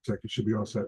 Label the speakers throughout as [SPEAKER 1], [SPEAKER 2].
[SPEAKER 1] architect, you should be all set.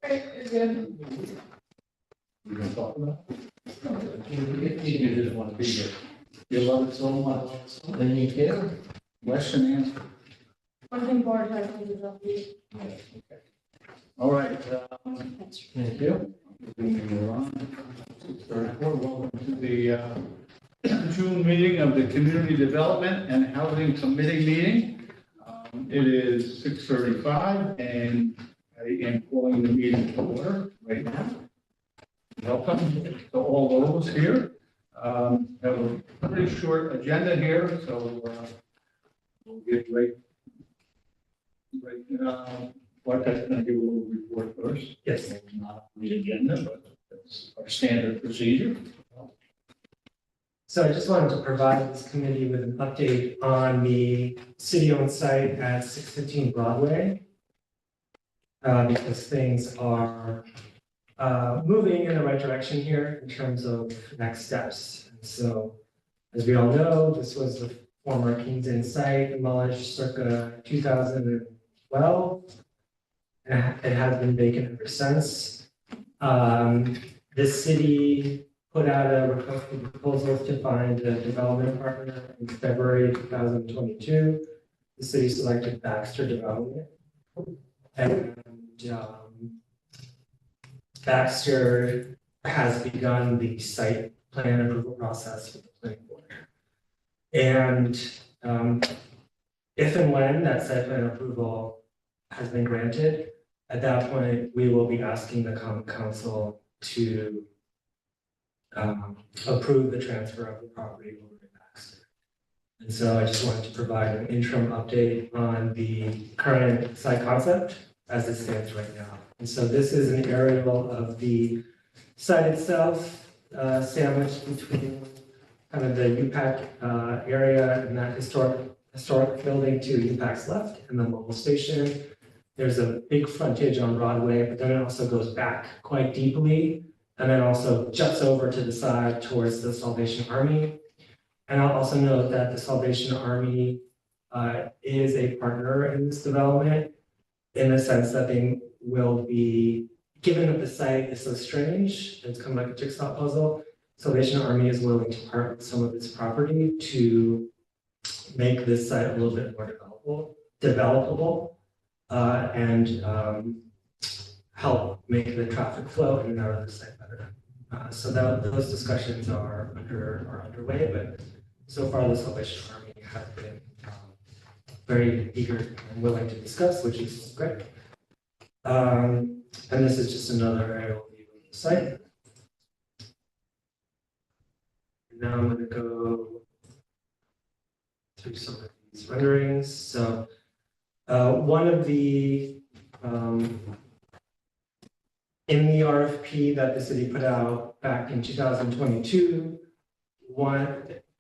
[SPEAKER 2] Again. We're gonna talk about it. You just want to be here. You love it so much, then you care. Question answer.
[SPEAKER 3] Working board has been
[SPEAKER 2] All right, thank you. Moving on. 34, welcome to the June meeting of the Community Development and Housing Committee meeting. It is 6:35 and I am calling the meeting to order right now. Welcome to all those here. Have a pretty short agenda here, so we'll get right. Like I'm going to give a little report first. Yes. It's not on the agenda, but it's our standard procedure.
[SPEAKER 4] So I just wanted to provide this committee with an update on the city-owned site at 615 Broadway. Because things are moving in the right direction here in terms of next steps. And so, as we all know, this was the former King's Inn site demolished circa 2012. And it has been vacant ever since. The city put out a request for proposals to find a development partner in February 2022. The city selected Baxter Development. And Baxter has begun the site plan approval process with the planning board. And if and when that site plan approval has been granted, at that point, we will be asking the common council to approve the transfer of the property over to Baxter. And so I just wanted to provide an interim update on the current site concept as it stands right now. And so this is an aerial of the site itself, sandwiched between kind of the UPAC area and that historic building to UPAC's left and the mobile station. There's a big frontage on Broadway, but then it also goes back quite deeply and then also juts over to the side towards the Salvation Army. And I'll also note that the Salvation Army is a partner in this development in the sense that they will be, given that the site is so strange, it's kind of like a jigsaw puzzle, Salvation Army is willing to part with some of its property to make this site a little bit more developable, and help make the traffic flow in and out of the site better. So those discussions are underway, but so far the Salvation Army have been very eager and willing to discuss, which is great. And this is just another aerial view of the site. Now I'm going to go through some of these renderings. So one of the in the RFP that the city put out back in 2022,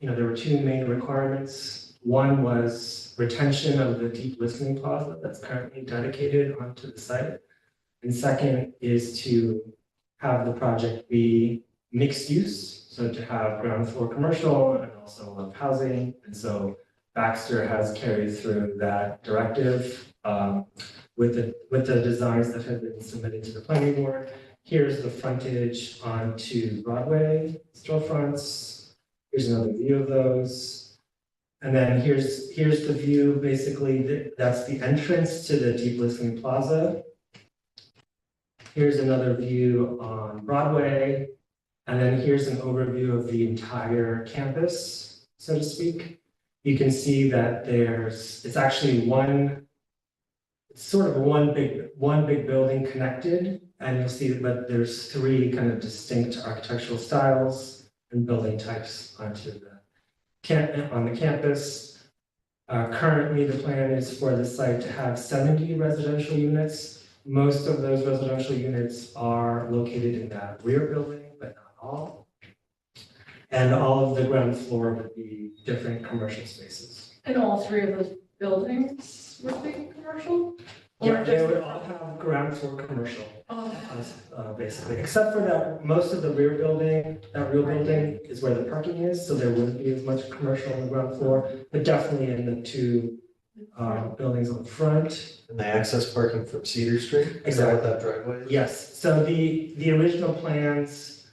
[SPEAKER 4] there were two main requirements. One was retention of the deep listening plaza that's currently dedicated onto the site. And second is to have the project be mixed use, so to have ground floor commercial and also housing. And so Baxter has carried through that directive with the designs that have been submitted to the planning board. Here's the frontage onto Broadway storefronts. Here's another view of those. And then here's the view, basically, that's the entrance to the deep listening plaza. Here's another view on Broadway. And then here's an overview of the entire campus, so to speak. You can see that it's actually sort of one big building connected. And you'll see that there's three kind of distinct architectural styles and building types on the campus. Currently, the plan is for the site to have 70 residential units. Most of those residential units are located in that rear building, but not all. And all of the ground floor would be different commercial spaces.
[SPEAKER 3] And all three of those buildings would be commercial?
[SPEAKER 4] Yeah,
[SPEAKER 3] Or
[SPEAKER 4] they
[SPEAKER 3] just
[SPEAKER 4] would
[SPEAKER 3] the-
[SPEAKER 4] all have ground floor commercial,
[SPEAKER 3] Oh,
[SPEAKER 4] basically, except for that, most of the rear building, that real building is where the parking is, so there wouldn't be as much commercial on the ground floor, but definitely in the two buildings on the front.
[SPEAKER 1] And they access parking from Cedar Street? Is that what that driveway is?
[SPEAKER 4] Yes, so the original plans,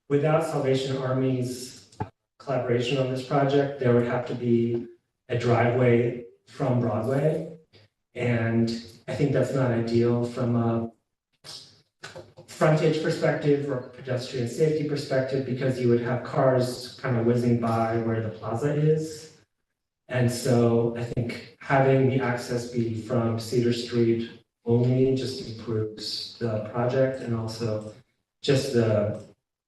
[SPEAKER 4] without Salvation Army's collaboration on this project, there would have to be a driveway from Broadway. And I think that's not ideal from a frontage perspective or pedestrian safety perspective, because you would have cars kind of whizzing by where the plaza is. And so I think having the access be from Cedar Street only just improves the project and also just the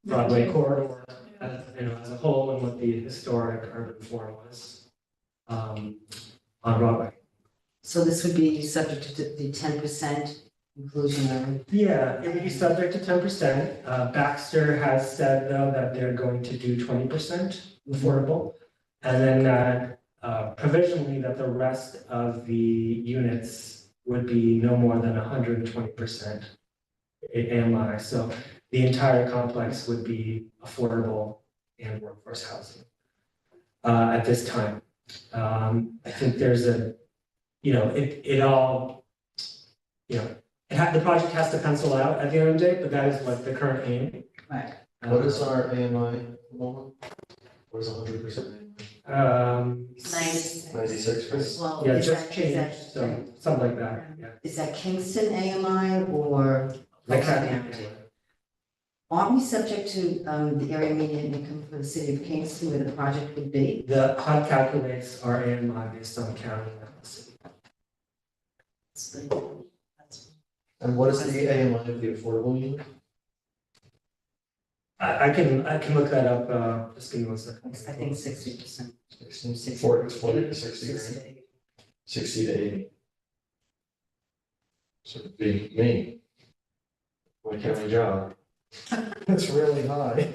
[SPEAKER 4] Broadway corridor as a whole and what the historic urban form was on Broadway.
[SPEAKER 5] So this would be subject to the 10% inclusionary.
[SPEAKER 4] Yeah, it would be subject to 10%. Baxter has said though that they're going to do 20% affordable. And then provisionally that the rest of the units would be no more than 120% AMI. So the entire complex would be affordable and workforce housing at this time. I think there's the project has to pencil out at the end of the day, but that is what the current aim.
[SPEAKER 5] Right.
[SPEAKER 1] What is our AMI at the moment? What is 100%? 96%?
[SPEAKER 5] Well,
[SPEAKER 4] Yeah,
[SPEAKER 5] is
[SPEAKER 4] just
[SPEAKER 5] that-
[SPEAKER 4] changed,
[SPEAKER 5] is that-
[SPEAKER 4] so something like that, yeah.
[SPEAKER 5] Is that Kingston AMI or?
[SPEAKER 4] Like that.
[SPEAKER 5] Aren't we subject to the area median income for the city of Kingston where the project would be?
[SPEAKER 4] The HUD calculates our AMI based on county and the city.
[SPEAKER 1] And what is the AMI of the affordable unit?
[SPEAKER 4] I can look that up, just give me 1 second.
[SPEAKER 5] I think 60%.
[SPEAKER 1] 40 to 60, right? 60 to 80. So it'd be me. My county job. It's really high.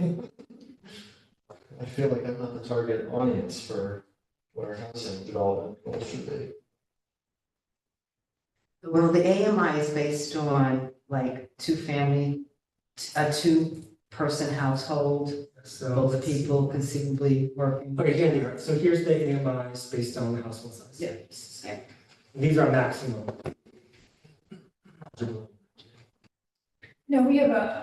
[SPEAKER 1] I feel like I'm not the target audience for what our housing development goals should be.
[SPEAKER 5] Well, the AMI is based on like a two-person household,
[SPEAKER 4] So
[SPEAKER 5] both
[SPEAKER 4] let's-
[SPEAKER 5] people conceivably working.
[SPEAKER 4] Okay, here we are. So here's the AMIs based on the household size.
[SPEAKER 5] Yeah.
[SPEAKER 4] These are maximum.
[SPEAKER 6] No, we have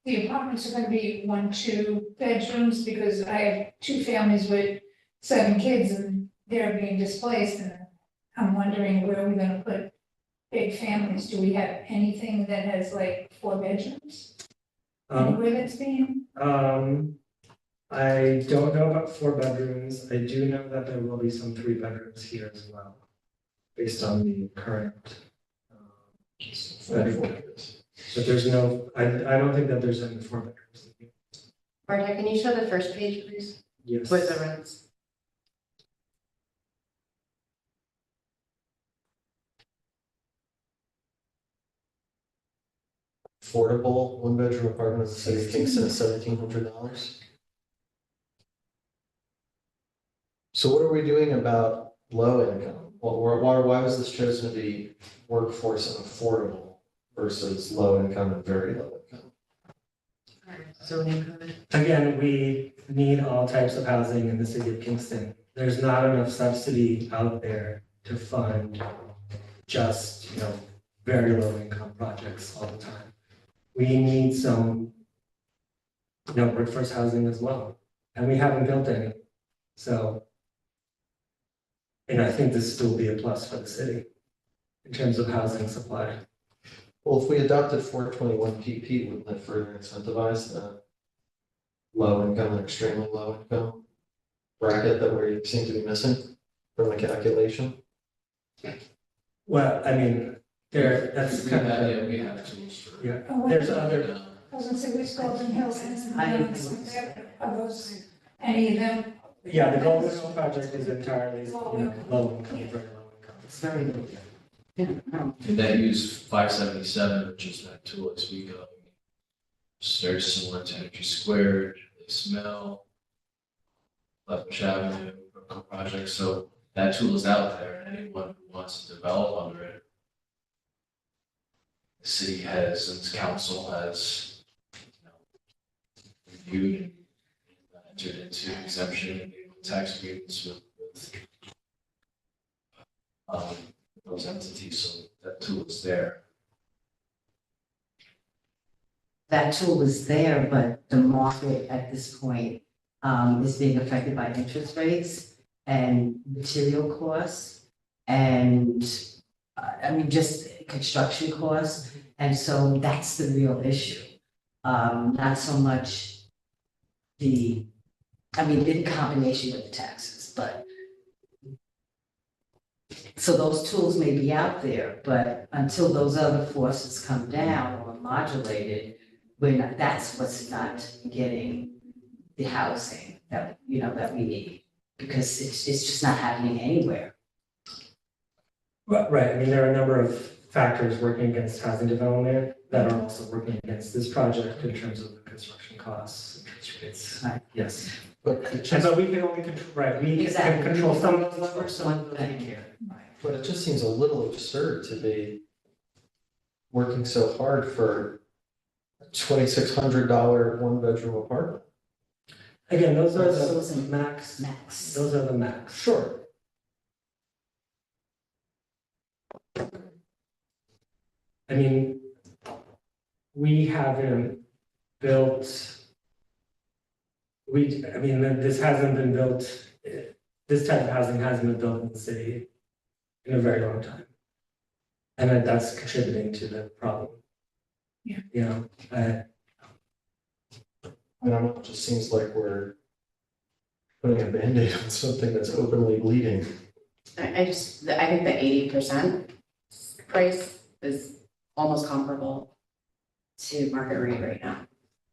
[SPEAKER 6] the apartments are gonna be 1-2 bedrooms because I have 2 families with 7 kids and they're being displaced and I'm wondering where are we gonna put big families? Do we have anything that has like 4 bedrooms? Anywhere that's being,
[SPEAKER 4] I don't know about 4 bedrooms. I do know that there will be some 3 bedrooms here as well, based on the current But there's no, I don't think that there's any four bedrooms.
[SPEAKER 5] Marta, can you show the first page, please?
[SPEAKER 4] Yes.
[SPEAKER 5] With the rents.
[SPEAKER 1] Affordable one-bedroom apartment in the city of Kingston is $1,700. So what are we doing about low income? Why was this chosen to be workforce and affordable versus low income and very low income?
[SPEAKER 5] Zoning code.
[SPEAKER 4] Again, we need all types of housing in the city of Kingston. There's not enough subsidy out there to fund just, very low income projects all the time. We need some, workforce housing as well, and we haven't built any. So, and I think this will be a plus for the city in terms of housing supply.
[SPEAKER 1] Well, if we adopted 421 PP, wouldn't that further incentivize the low income and extremely low income bracket that we seem to be missing from the calculation?
[SPEAKER 4] Well, I mean, that's
[SPEAKER 7] We
[SPEAKER 4] kind
[SPEAKER 7] have,
[SPEAKER 4] of,
[SPEAKER 7] yeah, we have tools for.
[SPEAKER 4] yeah,
[SPEAKER 6] Oh,
[SPEAKER 4] there's other,
[SPEAKER 6] I was gonna say, which Golden Hills and
[SPEAKER 5] I-
[SPEAKER 6] are those, any of them?
[SPEAKER 4] yeah, the Golden Hill project is entirely, low income, very low income.
[SPEAKER 5] It's very good. Yeah.
[SPEAKER 7] And that use 577, which is that tool I speak of. It's very similar to Energy Squared, they smell. Flatbush Avenue, Brooklyn project, so that tool is out there, and anyone who wants to develop under it. The city has, and its council has, reviewed and entered into exemption and tax agreements with those entities, so that tool is there.
[SPEAKER 5] That tool is there, but the market at this point is being affected by interest rates and material costs and just construction costs. And so that's the real issue. Not so much in combination with the taxes, but so those tools may be out there, but until those other forces come down or modulated, that's what's not getting the housing that we need, because it's just not happening anywhere.
[SPEAKER 4] Right, I mean, there are a number of factors working against housing development that are also working against this project in terms of the construction costs, interest rates.
[SPEAKER 5] Right.
[SPEAKER 4] Yes,
[SPEAKER 1] But it
[SPEAKER 4] and
[SPEAKER 1] just,
[SPEAKER 4] so we can only control, right, we can
[SPEAKER 5] Exactly.
[SPEAKER 4] control some of those
[SPEAKER 5] First
[SPEAKER 4] levers,
[SPEAKER 5] one,
[SPEAKER 4] but we can't.
[SPEAKER 1] but it just seems a little absurd to be working so hard for a $2,600 one-bedroom apartment.
[SPEAKER 4] Again, those are
[SPEAKER 5] Those
[SPEAKER 4] the
[SPEAKER 5] are
[SPEAKER 4] max,
[SPEAKER 5] Max.
[SPEAKER 4] those are the max.
[SPEAKER 1] Sure.
[SPEAKER 4] I mean, we haven't built. This hasn't been built, this type of housing hasn't been built in the city in a very long time. And that's contributing to the problem.
[SPEAKER 6] Yeah.
[SPEAKER 1] I don't know, it just seems like we're putting a Band-Aid on something that's openly bleeding.
[SPEAKER 8] I think the 80% price is almost comparable to market rate right now.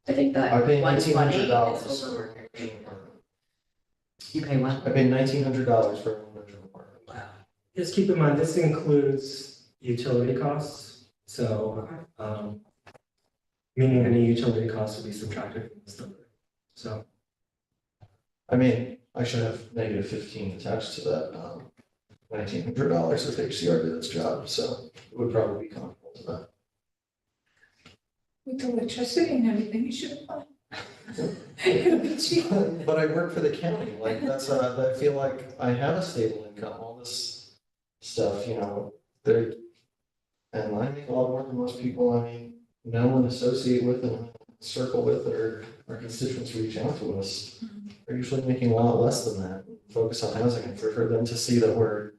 [SPEAKER 8] I think
[SPEAKER 1] I
[SPEAKER 8] that
[SPEAKER 1] paid
[SPEAKER 8] 120
[SPEAKER 1] $1,900
[SPEAKER 8] is
[SPEAKER 1] for
[SPEAKER 8] over
[SPEAKER 1] a
[SPEAKER 8] market
[SPEAKER 1] one-bedroom
[SPEAKER 8] rate.
[SPEAKER 1] apartment.
[SPEAKER 5] You pay what?
[SPEAKER 1] I paid $1,900 for a one-bedroom apartment.
[SPEAKER 4] Just keep in mind, this includes utility costs, so, meaning any utility costs will be subtracted from this number. So,
[SPEAKER 1] I mean, I should have -15 attached to that, $1,900 if HCR did its job, so it would probably be comparable to that.
[SPEAKER 6] With electricity and everything, you should apply. It'll be cheap.
[SPEAKER 1] But I work for the county, like, I feel like I have a stable income, all this stuff, and I make a lot more than most people, know and associate with and circle with, or our constituents reach out to us. They're usually making a lot less than that, focus on housing, and for them to see that we're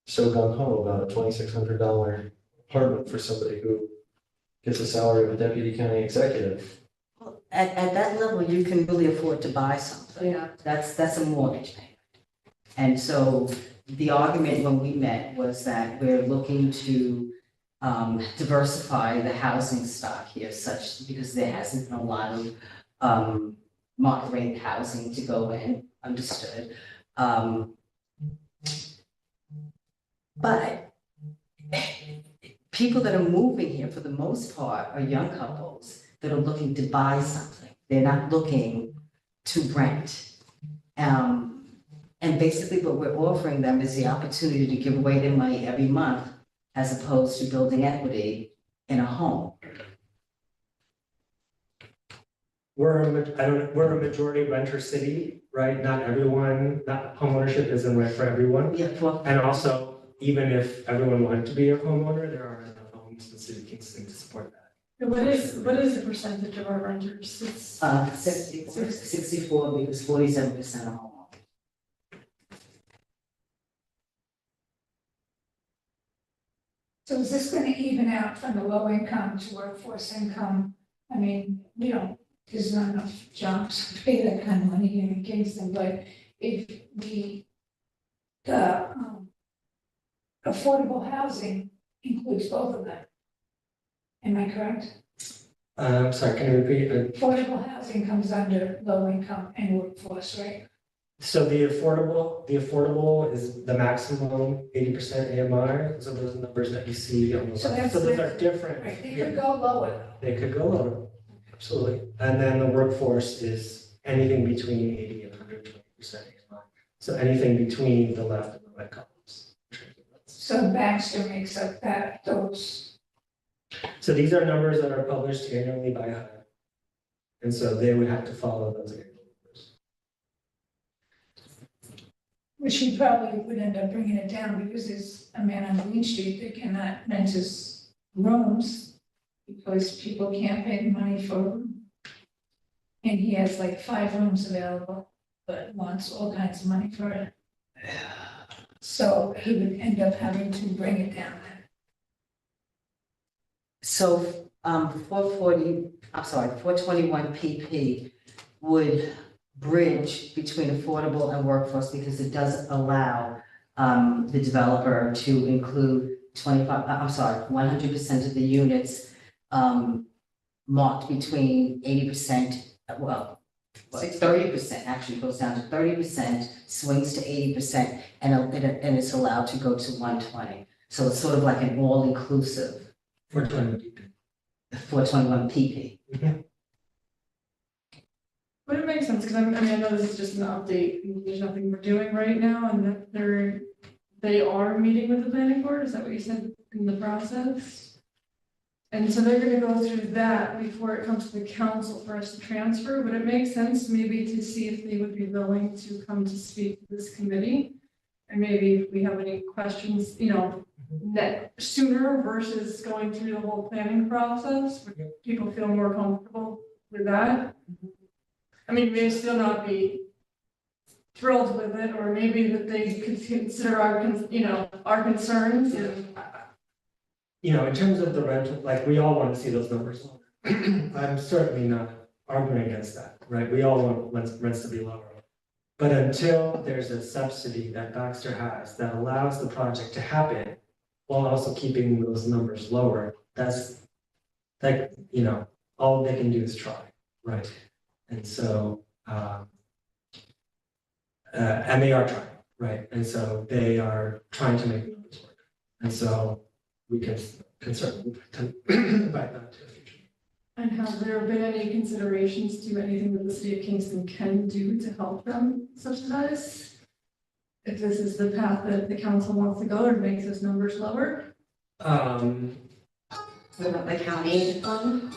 [SPEAKER 1] so gung ho about a $2,600 apartment for somebody who gets a salary of a deputy county executive.
[SPEAKER 5] Well, at that level, you can really afford to buy something.
[SPEAKER 8] Yeah.
[SPEAKER 5] That's a mortgage payment. And so the argument when we met was that we're looking to diversify the housing stock here such, because there hasn't been a lot of, market rate housing to go in, understood. But people that are moving here for the most part are young couples that are looking to buy something. They're not looking to rent. And basically what we're offering them is the opportunity to give away their money every month as opposed to building equity in a home.
[SPEAKER 4] We're a majority renter city, right? Not everyone, not homeownership isn't right for everyone.
[SPEAKER 5] Yeah, for,
[SPEAKER 4] And also, even if everyone wanted to be a homeowner, there aren't enough homes in the city of Kingston to support that.
[SPEAKER 3] What is the percentage of our renters? It's
[SPEAKER 5] 64 because 47% are homeowners.
[SPEAKER 6] So is this gonna even out from the low income to workforce income? I mean, there's not enough jobs to pay that kind of money here in Kingston, but if the affordable housing includes both of them. Am I correct?
[SPEAKER 4] Sorry, can you repeat?
[SPEAKER 6] Affordable housing comes under low income and workforce, right?
[SPEAKER 4] So the affordable is the maximum 80% AMI, so those are numbers that you see on the
[SPEAKER 6] So
[SPEAKER 4] left.
[SPEAKER 6] that's
[SPEAKER 4] So those are
[SPEAKER 6] the-
[SPEAKER 4] different.
[SPEAKER 6] Right, they
[SPEAKER 4] Yeah,
[SPEAKER 6] could go lower.
[SPEAKER 4] they could go lower, absolutely. And then the workforce is anything between 80 and 120% AMI. So anything between the left and the right columns.
[SPEAKER 6] So Baxter makes up those.
[SPEAKER 4] So these are numbers that are published annually by HUD. And so they would have to follow those annual numbers.
[SPEAKER 6] Which he probably would end up bringing it down because there's a man on Green Street that cannot rent his rooms because people can't pay the money for them. And he has like 5 rooms available, but wants all kinds of money for it. So he would end up having to bring it down.
[SPEAKER 5] So, 421 PP would bridge between affordable and workforce because it does allow the developer to include 100% of the units marked between 80%, well, 30% actually goes down to 30%, swings to 80%, and it's allowed to go to 120. So it's sort of like an all-inclusive 421 PP.
[SPEAKER 3] Would it make sense, because I know this is just an update, and there's nothing we're doing right now, and that they are meeting with the planning board, is that what you said in the process? And so they're gonna go through that before it comes to the council for us to transfer, would it make sense maybe to see if they would be willing to come to speak to this committee? And maybe if we have any questions, sooner versus going through the whole planning process, would people feel more comfortable with that? I mean, may still not be thrilled with it, or maybe that they could consider our concerns and.
[SPEAKER 4] In terms of the rental, like, we all want to see those numbers lower. I'm certainly not arguing against that, right? We all want rents to be lower. But until there's a subsidy that Baxter has that allows the project to happen while also keeping those numbers lower, all they can do is try, right? And so, and they are trying, right? And so they are trying to make the numbers work. And so we can certainly invite that to the future.
[SPEAKER 3] And have there been any considerations to anything that the city of Kingston can do to help them subsidize? If this is the path that the council wants to go or makes those numbers lower?
[SPEAKER 8] What about the county fund?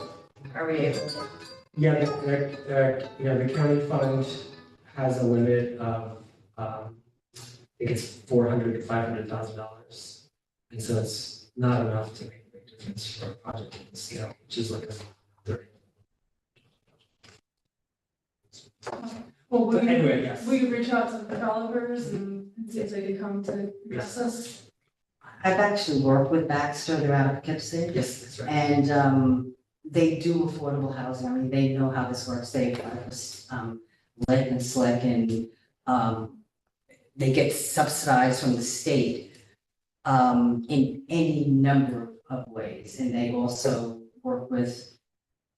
[SPEAKER 8] Are we able to?
[SPEAKER 4] Yeah, the county fund has a limit of, I think it's $400,000 to $500,000. And so it's not enough to make a big difference for a project of this scale, which is like a 30.
[SPEAKER 3] Well,
[SPEAKER 4] But anyway, yes.
[SPEAKER 3] will you reach out to the developers and see if they can come to address us?
[SPEAKER 5] I've actually worked with Baxter, they're out of Poughkeepsie.
[SPEAKER 4] Yes, that's right.
[SPEAKER 5] And they do affordable housing, I mean, they know how this works, they Lit and Slick, and they get subsidized from the state in any number of ways. And they also work with,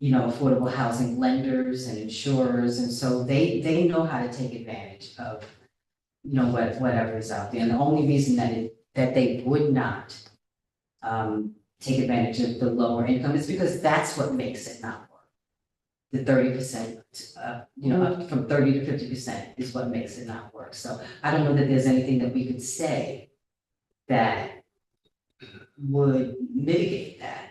[SPEAKER 5] affordable housing lenders and insurers. And so they know how to take advantage of, whatever is out there. And the only reason that they would not take advantage of the lower income is because that's what makes it not work. The 30%, up from 30 to 50% is what makes it not work. So I don't know that there's anything that we could say that would mitigate that.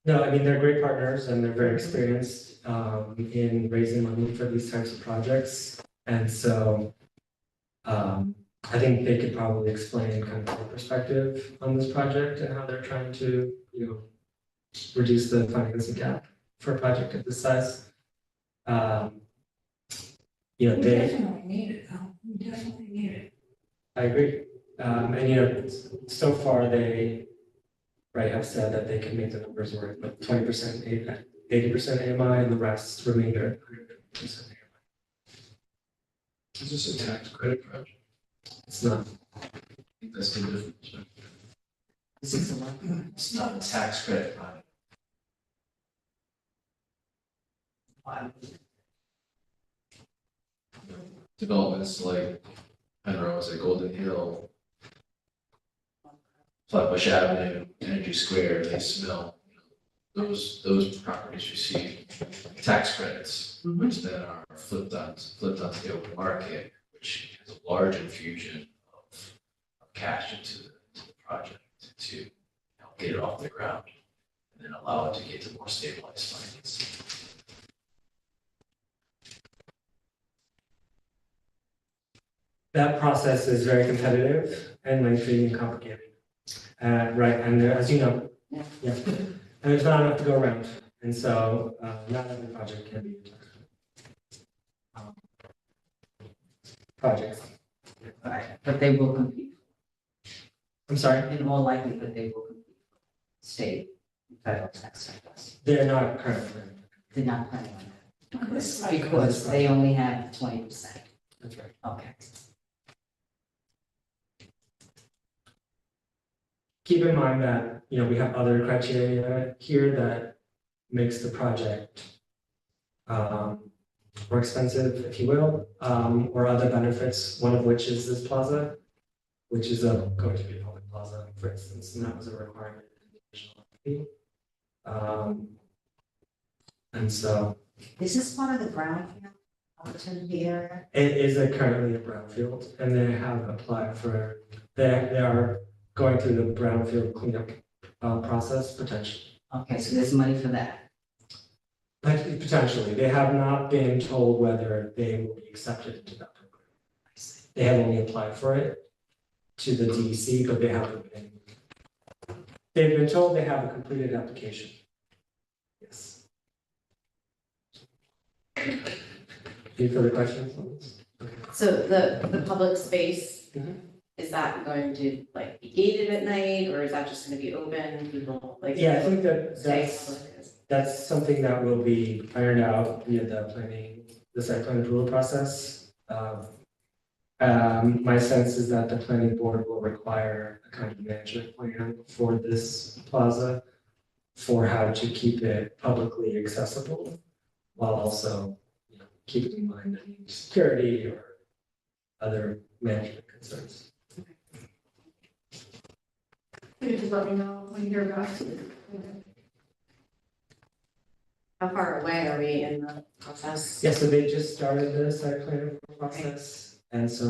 [SPEAKER 4] No, I mean, they're great partners and they're very experienced in raising money for these types of projects. And so I think they could probably explain kind of their perspective on this project and how they're trying to, reduce the financing gap for a project of this size.
[SPEAKER 6] We
[SPEAKER 4] They,
[SPEAKER 6] definitely need it, though, we definitely need it.
[SPEAKER 4] I agree. And so far they, right, have said that they can make the numbers work, but 20% 80% AMI and the rest remainder 100% AMI.
[SPEAKER 7] Is this a tax credit project?
[SPEAKER 4] It's not.
[SPEAKER 7] I think that's the difference, right?
[SPEAKER 5] This is the one.
[SPEAKER 7] It's not a tax credit project. Developments like Penrose at Golden Hill, Flatbush Avenue, Energy Square, they smell. Those properties receive tax credits, which then are flipped onto the open market, which has a large infusion of cash into the project to help get it off the ground and then allow it to get to more stabilized financing.
[SPEAKER 4] That process is very competitive and lengthy and complicated. Right, and as you know, yeah, and there's not enough to go around. And so not every project can be projects.
[SPEAKER 5] Right, but they will compete.
[SPEAKER 4] I'm sorry,
[SPEAKER 5] In all likelihood, they will compete. State, and federal tax surplus.
[SPEAKER 4] they're not currently.
[SPEAKER 5] They're not planning on that.
[SPEAKER 6] This
[SPEAKER 5] Because they only have 20%.
[SPEAKER 4] That's right.
[SPEAKER 5] Okay.
[SPEAKER 4] Keep in mind that, we have other criteria here that makes the project more expensive, if you will, or other benefits, one of which is this plaza, which is going to be a public plaza, for instance, and that was a requirement in the original RFP. And so
[SPEAKER 5] Is this part of the brownfield opportunity area?
[SPEAKER 4] it is currently a brownfield, and they have applied for, they are going through the brownfield cleanup process potentially.
[SPEAKER 5] Okay, so there's money for that.
[SPEAKER 4] But potentially, they have not been told whether they will be accepted into that program. They have only applied for it to the DEC, but they haven't been. They've been told they have a completed application. Yes. Any further questions on this?
[SPEAKER 8] So the public space,
[SPEAKER 4] Mhm.
[SPEAKER 8] is that going to like be gated at night, or is that just gonna be open, people like?
[SPEAKER 4] Yeah, I think that
[SPEAKER 8] stay
[SPEAKER 4] that's.
[SPEAKER 8] public?
[SPEAKER 4] That's something that will be ironed out via the site plan approval process. My sense is that the planning board will require a kind of management plan for this plaza for how to keep it publicly accessible while also, keeping in mind any security or other management concerns.
[SPEAKER 3] You could just let me know when you hear back.
[SPEAKER 8] How far away are we in the process?
[SPEAKER 4] Yeah, so they just started the site plan approval process, and so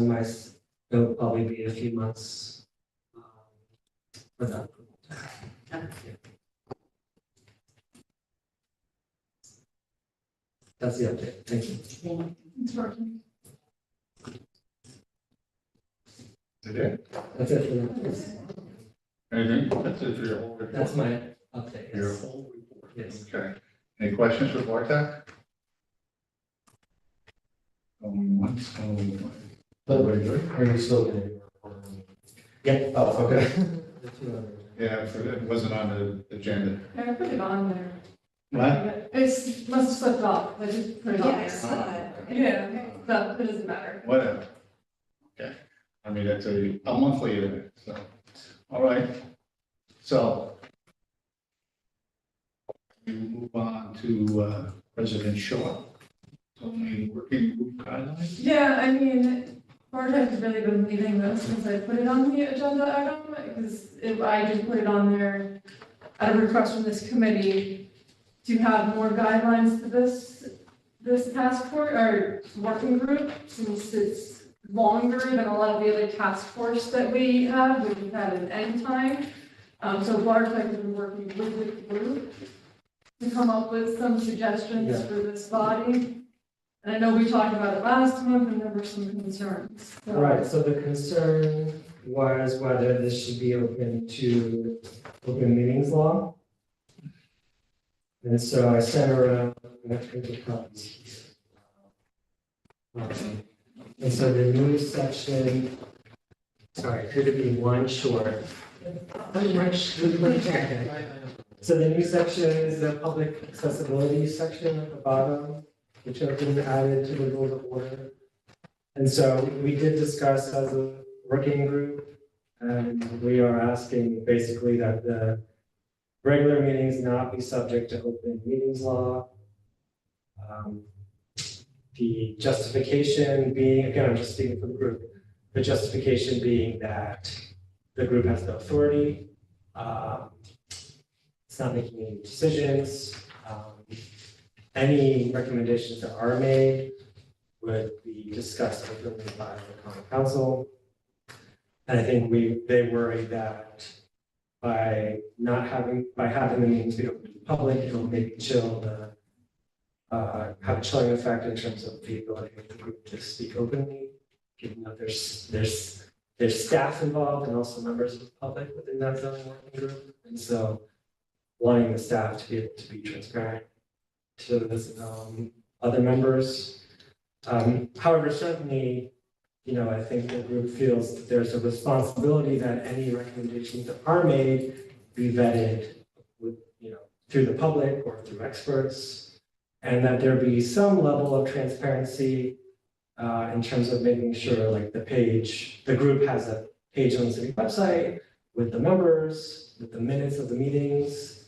[SPEAKER 4] it'll probably be a few months for that. That's the update, thank you.
[SPEAKER 3] It's working.
[SPEAKER 4] That's it for that.
[SPEAKER 2] Anything? That's it for your whole report?
[SPEAKER 4] That's my update.
[SPEAKER 2] Your
[SPEAKER 4] Yes.
[SPEAKER 2] whole report?
[SPEAKER 4] Yes.
[SPEAKER 2] Okay. Any questions for Bartek? Going once, going twice.
[SPEAKER 1] But are you still getting?
[SPEAKER 4] Yeah.
[SPEAKER 1] Oh, okay.
[SPEAKER 4] The two others.
[SPEAKER 2] Yeah, it wasn't on the agenda.
[SPEAKER 3] Yeah, I put it on there.
[SPEAKER 2] What?
[SPEAKER 3] It's, must have slipped off, I just put it on
[SPEAKER 8] Yeah, I
[SPEAKER 3] there.
[SPEAKER 8] saw that.
[SPEAKER 3] Yeah, no, it doesn't matter.
[SPEAKER 2] Whatever. Okay, I mean, that's a monthly event, so, all right. So, We move on to President Shaw. Only working group guidelines.
[SPEAKER 3] Yeah, I mean, Board has really been leaving this since I put it on the agenda item, because if I just put it on there at a request from this committee to have more guidelines to this task force, or working group, since it's longer than a lot of the other task force that we have, we've had an end time. So Barb has been working with the group to come up with some suggestions for this body. And I know we talked about it last month, and there were some concerns. So-
[SPEAKER 4] Right, so the concern was whether this should be open to open meetings law. And so I sent around, I have to get copies. And so the new section, sorry, could it be one short? So the new section is the public accessibility section at the bottom, which has been added to the rules of order. And so we did discuss as a working group, and we are asking basically that the regular meetings not be subject to open meetings law. The justification being, again, I'm just speaking for the group, the justification being that the group has no authority. It's not making any decisions. Any recommendations that are made would be discussed openly by the common council. And I think they worry that by having the meetings be open to the public, it will maybe chill have a chilling effect in terms of the ability of the group to speak openly, given that there's staff involved and also members of the public within that zoning working group. And so wanting the staff to be able to be transparent to the other members. However, certainly, I think the group feels that there's a responsibility that any recommendations that are made be vetted with, through the public or through experts, and that there be some level of transparency in terms of making sure, like the group has a page on the city website with the members, with the minutes of the meetings,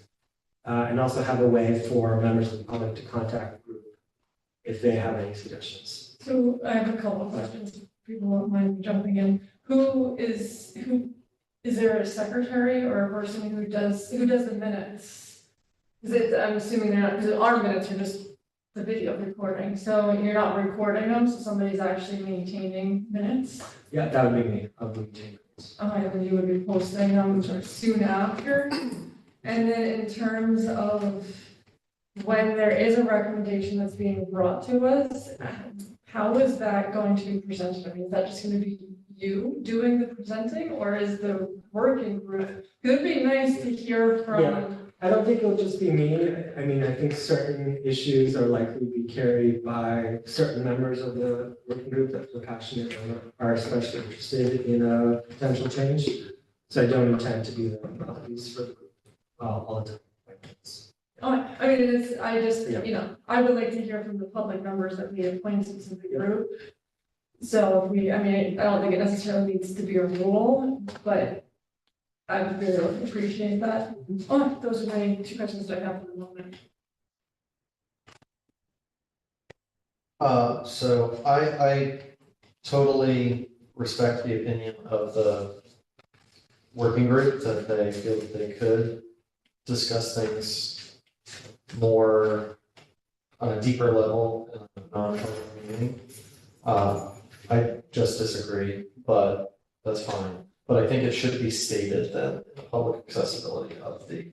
[SPEAKER 4] and also have a way for members of the public to contact the group if they have any suggestions.
[SPEAKER 3] So I have a couple of questions, if people don't mind jumping in. Is there a secretary or a person who does the minutes? I'm assuming they're not, because our minutes are just the video recording, so you're not recording them, so somebody's actually maintaining minutes?
[SPEAKER 4] Yeah, that would be me. I would maintain those.
[SPEAKER 3] And you would be posting them soon after? And then in terms of when there is a recommendation that's being brought to us, how is that going to be presented? I mean, is that just going to be you doing the presenting, or is the working group? It would be nice to hear from.
[SPEAKER 4] Yeah. I don't think it'll just be me. I mean, I think certain issues are likely to be carried by certain members of the working group that are passionate or are especially interested in a potential change. So I don't intend to be the mouthpiece for the group all the time.
[SPEAKER 3] I mean,
[SPEAKER 4] Yeah.
[SPEAKER 3] I would like to hear from the public members that we appointed to the group. So I don't think it necessarily needs to be a rule, but I would really appreciate that. Those are my two questions that I have for the moment.
[SPEAKER 1] So I totally respect the opinion of the working group that they feel that they could discuss things more on a deeper level in a non-public meeting. I just disagree, but that's fine. But I think it should be stated that the public accessibility of the.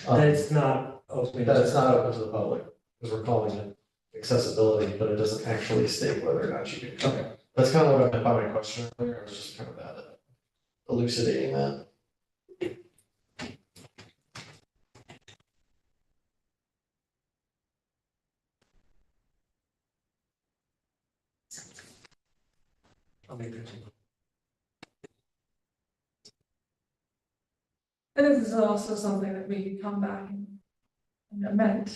[SPEAKER 4] That it's not open.
[SPEAKER 1] That it's not open to the public, because we're calling it accessibility, but it doesn't actually state whether or not you can.
[SPEAKER 4] Okay.
[SPEAKER 1] That's kind of what I meant by my question earlier. I was just kind of bad at elucidating that.
[SPEAKER 4] I'll make that change.
[SPEAKER 3] And this is also something that we could come back and amend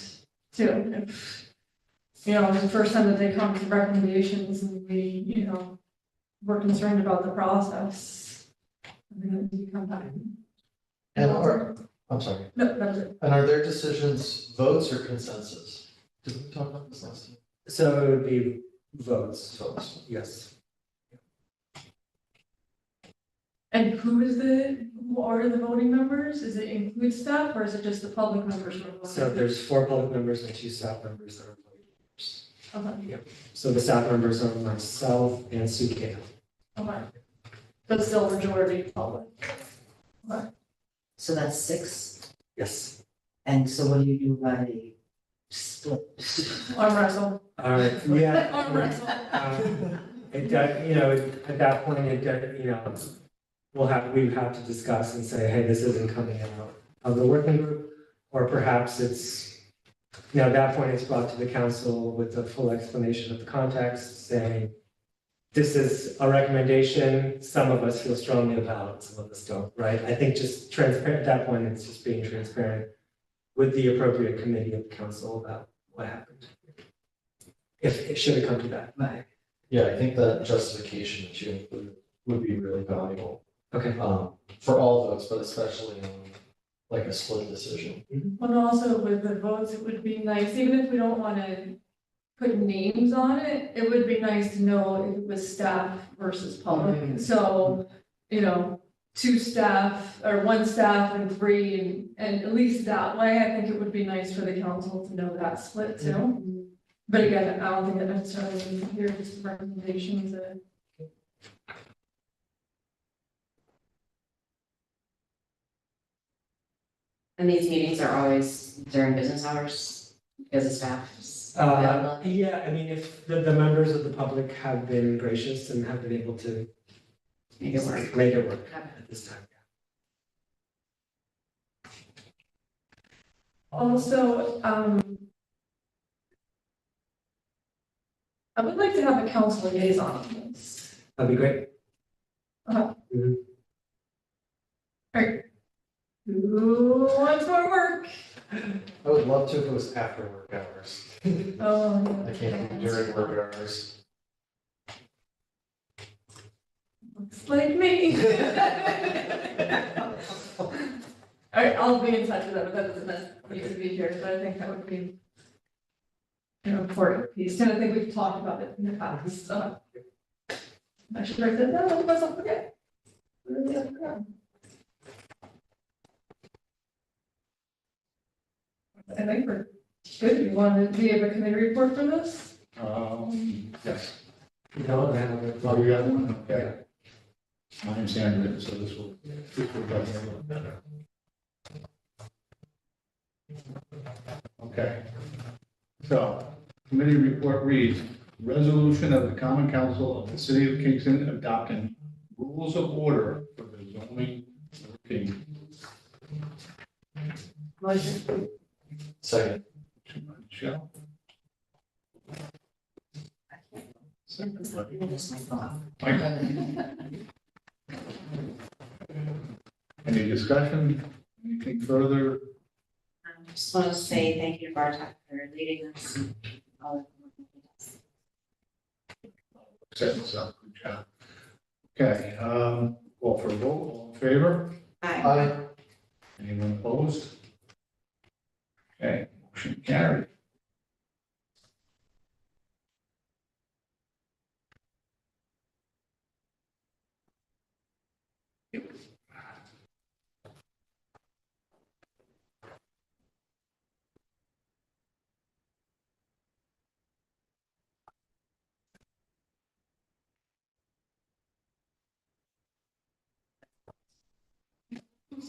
[SPEAKER 3] too. If, it's the first time that they come to recommendations and we, we're concerned about the process. I think that we come back.
[SPEAKER 1] And I'm sorry.
[SPEAKER 3] No, that was it.
[SPEAKER 1] And are their decisions votes or consensus? Did we talk about this last time?
[SPEAKER 4] So it would be votes,
[SPEAKER 1] Votes.
[SPEAKER 4] yes.
[SPEAKER 3] And who are the voting members? Is it include staff or is it just the public members who are voting?
[SPEAKER 4] So there's 4 public members and 2 staff members that are voting members.
[SPEAKER 3] Okay,
[SPEAKER 4] So the staff members are myself and Sue Cahill.
[SPEAKER 3] okay. But still majority public. Okay.
[SPEAKER 5] So that's 6,
[SPEAKER 4] Yes.
[SPEAKER 5] and so what do you do about a split?
[SPEAKER 3] Arm wrestle.
[SPEAKER 4] All right, yeah.
[SPEAKER 3] Arm wrestle.
[SPEAKER 4] It does, you know, at that point, it does, you know, we have to discuss and say, hey, this isn't coming out of the working group. Or perhaps it's, you know, at that point, it's brought to the council with a full explanation of the context, saying, this is a recommendation, some of us feel strongly about, some of us don't, right? I think just transparent, at that point, it's just being transparent with the appropriate committee of the council about what happened. If it should have come to that.
[SPEAKER 5] Right.
[SPEAKER 1] Yeah, I think that justification that you included would be really valuable,
[SPEAKER 4] Okay.
[SPEAKER 1] for all votes, but especially on like a split decision.
[SPEAKER 3] And also with the votes, it would be nice, even if we don't want to put names on it, it would be nice to know if it was staff versus public. So, you know, 2 staff or 1 staff and 3 and at least that way, I think it would be nice for the council to know that split too. But again, I don't think that necessarily means here just recommendations and.
[SPEAKER 8] And these meetings are always during business hours because the staff's available.
[SPEAKER 4] Yeah, I mean, if the members of the public have been gracious and have been able to
[SPEAKER 8] Make it work.
[SPEAKER 4] make it work at this time.
[SPEAKER 3] Also, I would like to have a council liaison on this.
[SPEAKER 4] That'd be great.
[SPEAKER 3] Who wants more work?
[SPEAKER 1] I would love to if it was after work hours.
[SPEAKER 3] Oh,
[SPEAKER 1] I can't do during work hours.
[SPEAKER 3] looks like me. All right, I'll be in touch with that, but that doesn't need to be here, but I think that would be an important piece, and I think we've talked about it in the past, so. I should write that down, otherwise I'll forget. Really, I forgot. I think we're good. You want to, do you have a committee report for this?
[SPEAKER 2] Yes.
[SPEAKER 4] No, I haven't.
[SPEAKER 2] Oh, you got one? Okay. Mine's handwritten, so this will go a little better. Okay. So, committee report reads, resolution of the Common Council of the City of Kingston adopting rules of order for the zoning working.
[SPEAKER 5] Motion.
[SPEAKER 1] Second.
[SPEAKER 2] Michelle? Second, by
[SPEAKER 5] That's my thought.
[SPEAKER 2] Mike. Any discussion? Anything further?
[SPEAKER 8] Just want to say thank you to Bartek for leading us. and all of the work he does.
[SPEAKER 2] Set this up, good job. Okay, call for a vote, all in favor?
[SPEAKER 8] Aye.
[SPEAKER 1] Aye.
[SPEAKER 2] Anyone opposed? Okay, motion carried.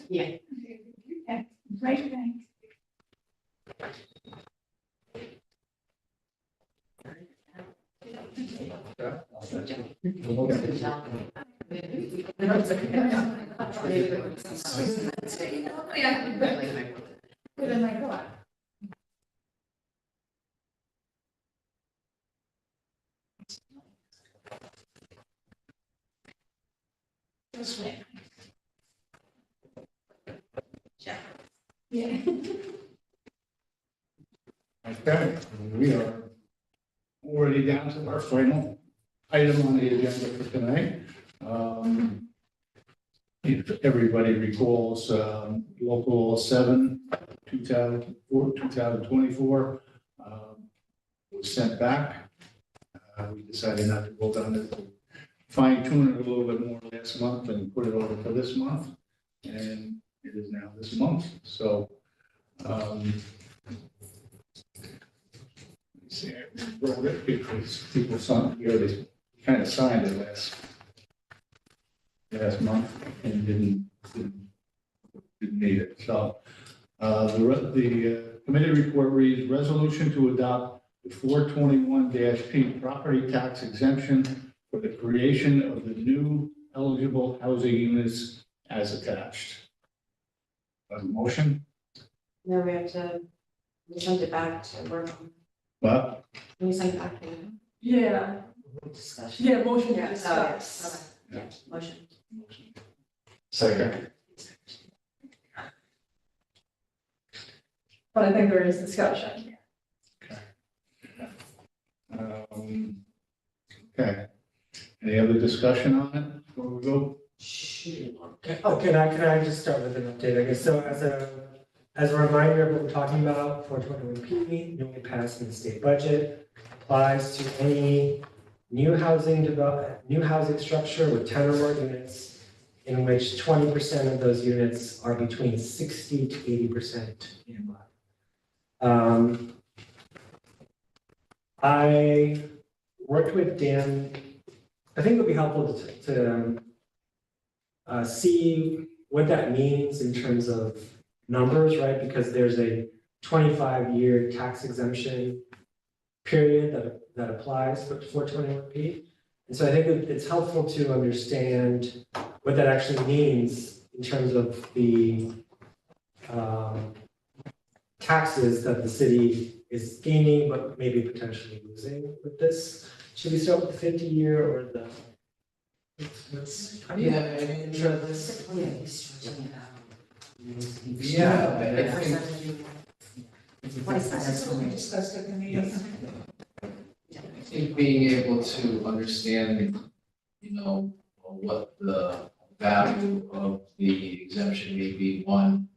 [SPEAKER 8] Yeah.
[SPEAKER 6] Okay, right, back.
[SPEAKER 5] Good job.
[SPEAKER 6] Yeah. Put in my thought. This way. Yeah.
[SPEAKER 2] Okay, we are already down to our final item on the agenda for tonight. if everybody recalls, local 7, 2024, was sent back. We decided not to vote on it, fine tune it a little bit more last month and put it over for this month. And it is now this month, so, let me see, I wrote it because people signed, they kind of signed it last month and didn't need it, so. The committee report reads, resolution to adopt the 421-P property tax exemption for the creation of the new eligible housing units as attached. A motion,
[SPEAKER 8] No, we have to, we send it back to work on,
[SPEAKER 2] but
[SPEAKER 8] we send it back to you.
[SPEAKER 3] Yeah,
[SPEAKER 5] Discussion.
[SPEAKER 3] yeah, motion to
[SPEAKER 8] Yeah,
[SPEAKER 3] discuss.
[SPEAKER 8] okay, yeah, motion.
[SPEAKER 1] Second.
[SPEAKER 3] But I think there is discussion.
[SPEAKER 2] Okay. Any other discussion on it before we go?
[SPEAKER 4] Oh, can I just start with an update, I guess, so as a reminder of what we're talking about, 421P, newly passed in the state budget, applies to any new housing structure with 10 or more units, in which 20% of those units are between 60 to 80% AMI. I worked with Dan. I think it would be helpful to see what that means in terms of numbers, right? Because there's a 25-year tax exemption period that applies for 421P. And so I think it's helpful to understand what that actually means in terms of the taxes that the city is gaining, but maybe potentially losing with this. Should we start with the 50-year or the?
[SPEAKER 7] Yeah, I mean,
[SPEAKER 6] That's what we discussed at the meeting.
[SPEAKER 7] I think being able to understand, what the value of the exemption may be, one,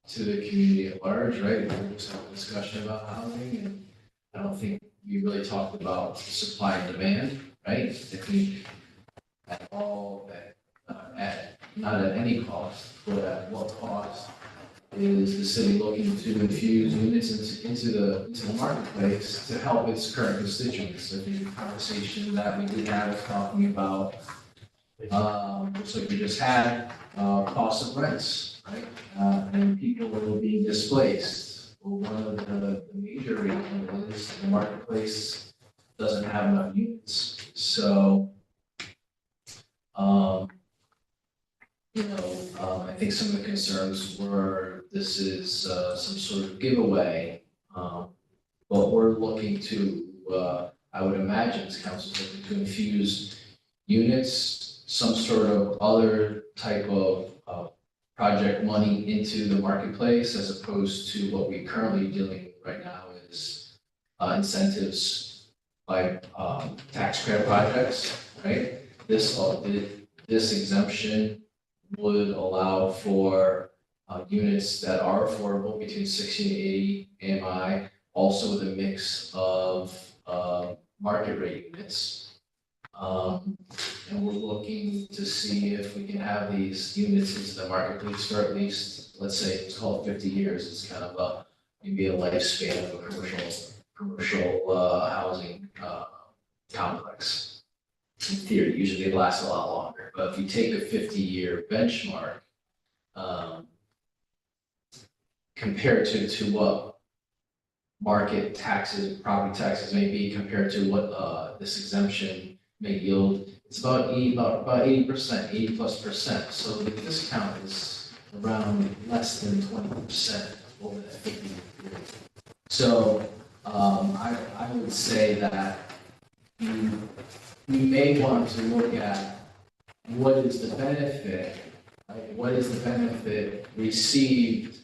[SPEAKER 7] to the community at large, right? We're just having a discussion about housing, and I don't think we really talked about supply and demand, right? I think at all, not at any cost, but at what cost is the city looking to infuse units into the marketplace to help its current constituents? I think the conversation that we did have was talking about, just like we just had, cost of rents, right? And people were being displaced. Well, one of the major reasons is the marketplace doesn't have enough units. So, I think some of the concerns were this is some sort of giveaway. But we're looking to, I would imagine this council's looking to infuse units, some sort of other type of project money into the marketplace, as opposed to what we currently dealing with right now is incentives by tax credit projects, right? This exemption would allow for units that are affordable between 60 and 80 AMI, also with a mix of market rate units. And we're looking to see if we can have these units into the marketplace for at least, let's say, it's called 50 years. It's kind of maybe a lifespan of a commercial housing complex. In theory, usually it lasts a lot longer, but if you take a 50-year benchmark, compared to what market taxes, property taxes may be, compared to what this exemption may yield, it's about 80%, 80+%. So the discount is around less than 20% over that 50-year period. So I would say that we may want to look at what is the benefit, right? What is the benefit received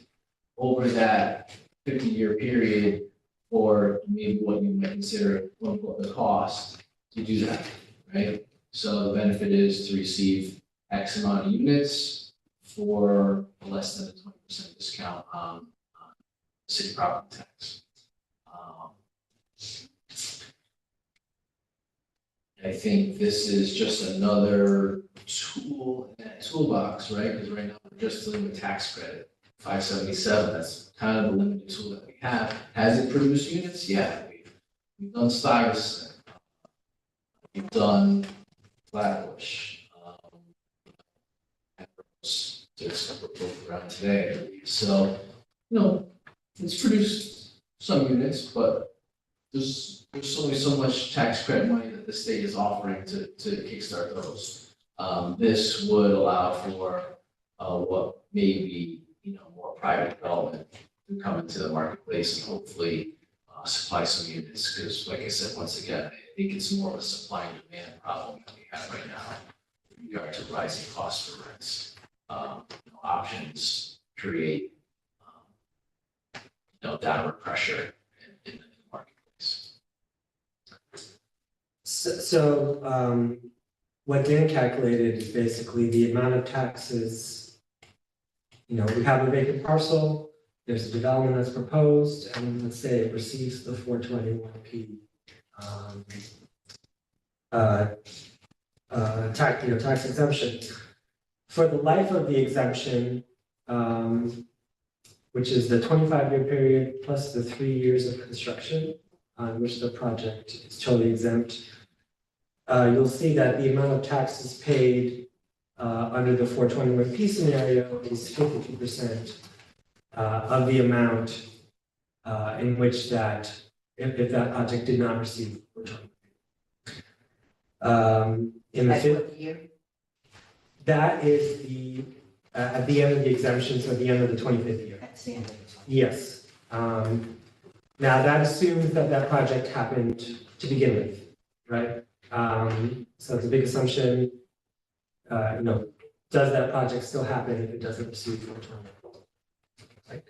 [SPEAKER 7] over that 50-year period, or maybe what you might consider the cost to do that, right? So the benefit is to receive X amount of units for less than a 20% discount on city property tax. I think this is just another tool in that toolbox, right? Because right now we're just dealing with tax credit, 577. That's kind of the limited tool that we have. Has it produced units? Yeah, we've done Stuyvesant, we've done Flatbush, there's a couple around today. So, it's produced some units, but there's only so much tax credit money that the state is offering to kickstart those. This would allow for what may be, more private development to come into the marketplace and hopefully supply some units. Because like I said, once again, I think it's more of a supply and demand problem that we have right now in regard to rising costs for rents. Options create, downward pressure in the marketplace.
[SPEAKER 9] So, what Dan calculated is basically the amount of taxes. We have a vacant parcel, there's a development that's proposed, and let's say it receives the 421P tax exemption. For the life of the exemption, which is the 25-year period plus the 3 years of construction on which the project is totally exempt, you'll see that the amount of taxes paid under the 421P scenario is 52% of the amount in which that, if that project did not receive 421P. In the
[SPEAKER 5] At what year?
[SPEAKER 9] That is at the end of the exemption, so at the end of the 25th year.
[SPEAKER 5] That's the end of the 20.
[SPEAKER 9] Yes. Now that assumes that project happened to begin with, right? So it's a big assumption. Does that project still happen if it doesn't receive 421? Right?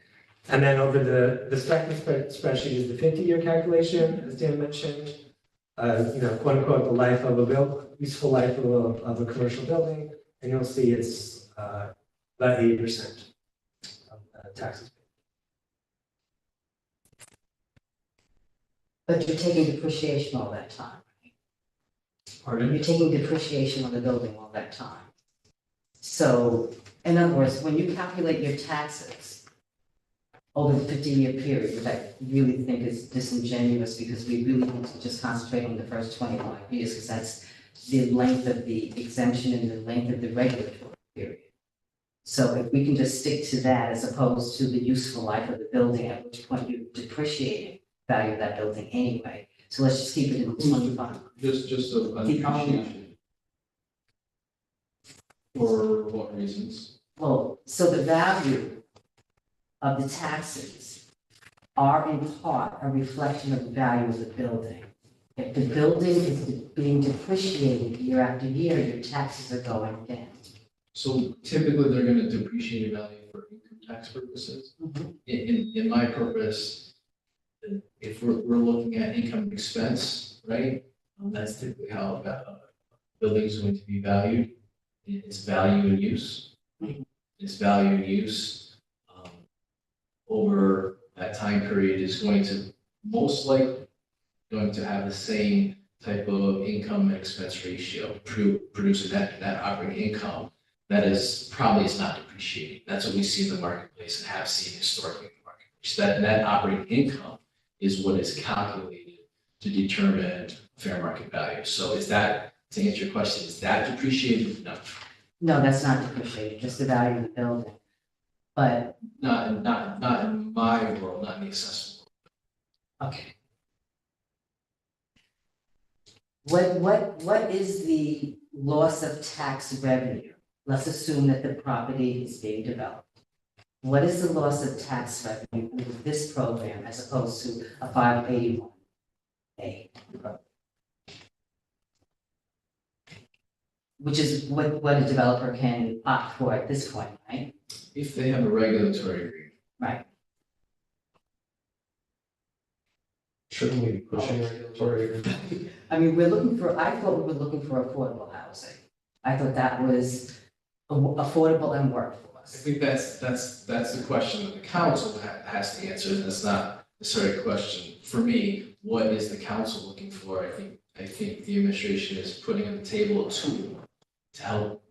[SPEAKER 9] And then over the second spreadsheet is the 50-year calculation, as Dan mentioned. Quote unquote, the life of useful life of a commercial building. And you'll see it's about 80% of taxes.
[SPEAKER 5] But you're taking depreciation all that time.
[SPEAKER 7] Pardon?
[SPEAKER 5] You're taking depreciation on the building all that time. So, in other words, when you calculate your taxes over the 50-year period, which I really think is disingenuous because we really want to just concentrate on the first 25 years because that's the length of the exemption and the length of the regulatory period. So if we can just stick to that as opposed to the useful life of the building, at which point you're depreciating the value of that building anyway. So let's just keep it in 25.
[SPEAKER 7] Just an appreciation. For what reasons?
[SPEAKER 5] Well, so the value of the taxes are in part a reflection of the value of the building. If the building is being depreciated year after year, your taxes are going down.
[SPEAKER 7] So typically, they're gonna depreciate value for income tax purposes.
[SPEAKER 5] Mhm.
[SPEAKER 7] In my purpose, if we're looking at income expense, right? That's typically how a building is going to be valued. Its value and use. Its value and use over that time period is going to most likely going to have the same type of income and expense ratio, producing that operating income that is probably is not depreciating. That's what we see in the marketplace and have seen historically in the marketplace. That operating income is what is calculated to determine fair market value. So is that, to answer your question, is that depreciated? No.
[SPEAKER 5] No, that's not depreciated, just the value of the building. But,
[SPEAKER 7] Not in my world, not in the assessment world.
[SPEAKER 5] okay. What is the loss of tax revenue? Let's assume that the property is being developed. What is the loss of tax revenue with this program as opposed to a 581A program? Which is what a developer can opt for at this point, right?
[SPEAKER 7] If they have a regulatory agreement.
[SPEAKER 5] Right.
[SPEAKER 1] Shouldn't we be pushing regulatory?
[SPEAKER 5] I mean, I thought we were looking for affordable housing. I thought that was affordable and workforce.
[SPEAKER 7] think that's the question that the council has to answer, and it's not necessarily a question for me. What is the council looking for? I think the administration is putting on the table a tool to help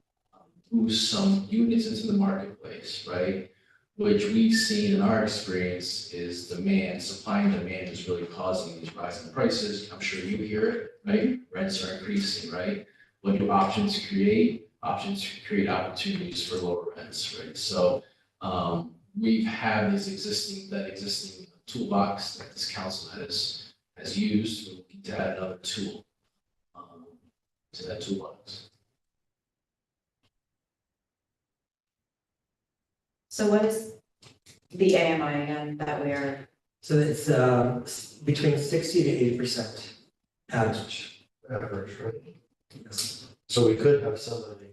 [SPEAKER 7] boost some units into the marketplace, right? Which we've seen in our experience is demand, supply and demand is really causing these rising prices. I'm sure you hear it, right? Rents are increasing, right? What do options create? Options create opportunities for lower rents, right? So we've had that existing toolbox that this council has used. We're looking to add another tool to that toolbox.
[SPEAKER 8] So what is the AMI again that we are,
[SPEAKER 9] So it's between 60 to 80% average.
[SPEAKER 1] Average, right?
[SPEAKER 9] Yes.
[SPEAKER 1] So we could have somebody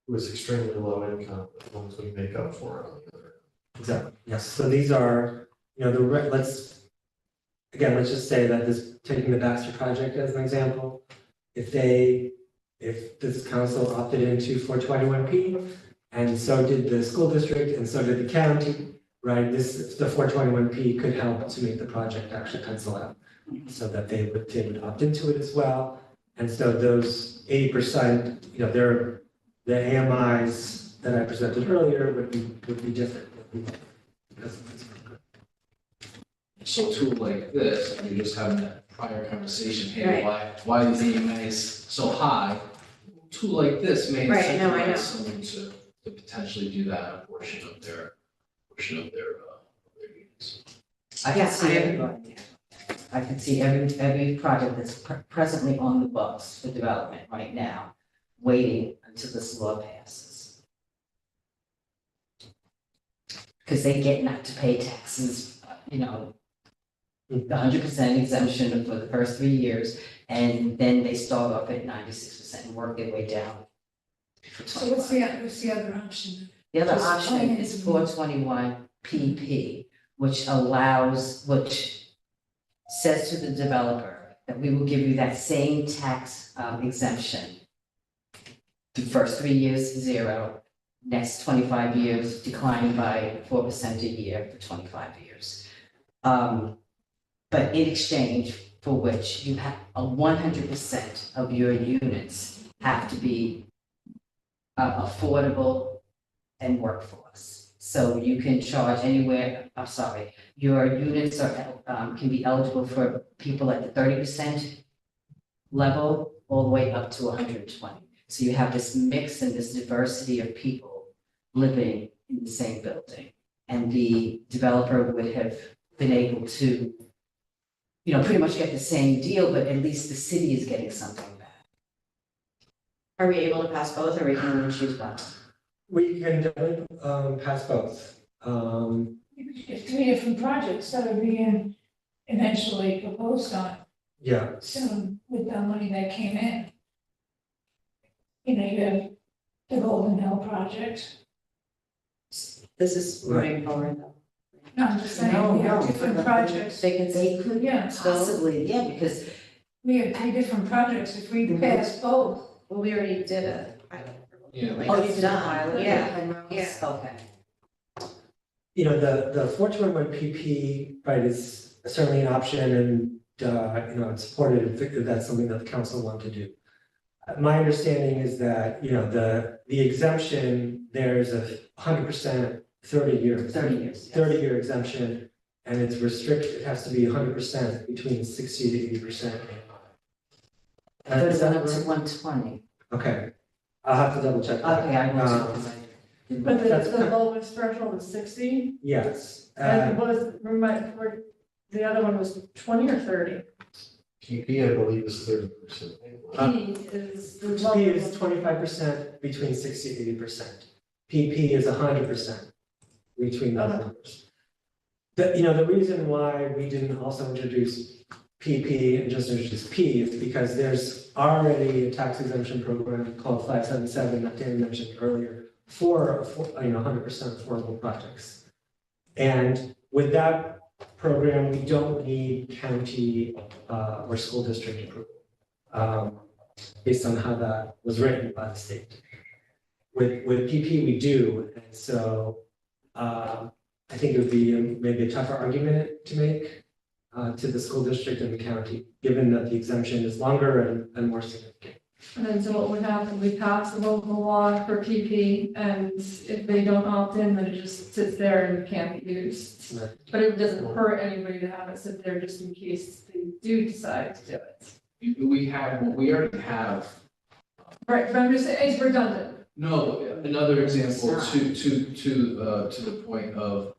[SPEAKER 1] who is extremely low income, as long as we make up for it on the other.
[SPEAKER 9] Exactly, yes. So these are, let's just say that this, taking the Baxter project as an example, if this council opted into 421P, and so did the school district, and so did the county, right? The 421P could help to make the project actually pencil out, so that they would opt into it as well. And so those 80%, the AMIs that I presented earlier would be different.
[SPEAKER 7] So a tool like this, and you're just having that prior conversation, hey, why are these AMAs so high? A tool like this may
[SPEAKER 8] Right, no, I know.
[SPEAKER 7] incentivize someone to potentially do that a portion of their units.
[SPEAKER 5] I can see everybody. I can see every project that's presently on the books for development right now, waiting until this law passes. Because they get not to pay taxes, 100% exemption for the first 3 years, and then they start off at 96% and work their way down.
[SPEAKER 6] So what's the other option?
[SPEAKER 5] The other
[SPEAKER 6] Just
[SPEAKER 5] option
[SPEAKER 6] finance.
[SPEAKER 5] is 421 PP, which says to the developer that we will give you that same tax exemption. The first 3 years, 0, next 25 years, declining by 4% a year for 25 years. But in exchange for which you have 100% of your units have to be affordable and workforce. So you can charge anywhere, your units can be eligible for people at the 30% level all the way up to 120. So you have this mix and this diversity of people living in the same building. And the developer would have been able to, pretty much get the same deal, but at least the city is getting something back.
[SPEAKER 8] are we able to pass both or we can only choose one?
[SPEAKER 9] We can definitely pass both.
[SPEAKER 6] If 3 different projects that are being eventually proposed on
[SPEAKER 9] Yeah,
[SPEAKER 6] soon with the money that came in. You have the Golden Hill project.
[SPEAKER 8] This is moving forward though.
[SPEAKER 6] No, I'm just saying, we have different projects.
[SPEAKER 5] They could
[SPEAKER 6] Yeah,
[SPEAKER 5] possibly, because
[SPEAKER 6] we have 3 different projects. If we pass both,
[SPEAKER 8] Well, we already did a pilot.
[SPEAKER 7] Yeah.
[SPEAKER 8] Like,
[SPEAKER 5] Oh,
[SPEAKER 8] it's
[SPEAKER 5] you did a
[SPEAKER 8] done.
[SPEAKER 5] pilot?
[SPEAKER 8] Yeah, yeah.
[SPEAKER 5] Okay.
[SPEAKER 9] the 421 PP, right, is certainly an option and, it's supported if that's something that the council want to do. My understanding is that, the exemption, there's a 100% 30-year.
[SPEAKER 5] 30 years. yes.
[SPEAKER 9] 30-year exemption, and it's restricted, it has to be 100% between 60 to 80%.
[SPEAKER 5] I thought
[SPEAKER 9] Is
[SPEAKER 5] it went
[SPEAKER 9] that
[SPEAKER 5] up to
[SPEAKER 9] right?
[SPEAKER 5] 120.
[SPEAKER 9] Okay, I'll have to double check. that.
[SPEAKER 5] Okay, I will
[SPEAKER 9] Um,
[SPEAKER 5] too.
[SPEAKER 3] But
[SPEAKER 9] That's
[SPEAKER 3] the
[SPEAKER 9] kind-
[SPEAKER 3] lowest threshold is 60,
[SPEAKER 9] Yes,
[SPEAKER 3] and the other one was 20 or 30?
[SPEAKER 1] PP, I believe, is 30%.
[SPEAKER 3] P is the
[SPEAKER 9] P
[SPEAKER 3] lowest.
[SPEAKER 9] is 25% between 60 to 80%. PP is 100% between those
[SPEAKER 3] Okay.
[SPEAKER 9] numbers. The reason why we didn't also introduce PP and just introduce P is because there's already a tax exemption program called 577 that Danny mentioned earlier for 100% affordable projects. And with that program, we don't need county or school district approval, based on how that was written by the state. with PP, we do, and so, I think it would be maybe a tougher argument to make, to the school district and the county, given that the exemption is longer and more significant.
[SPEAKER 3] And then so what would happen, we pass a local law for PP, and if they don't opt in, then it just sits there and can't be used.
[SPEAKER 9] Right.
[SPEAKER 3] But it doesn't hurt anybody to have it sit there just in case they do decide to do it.
[SPEAKER 7] We already have,
[SPEAKER 3] Right, but I'm just saying, it's redundant.
[SPEAKER 7] no, another example
[SPEAKER 5] It's
[SPEAKER 7] to the point of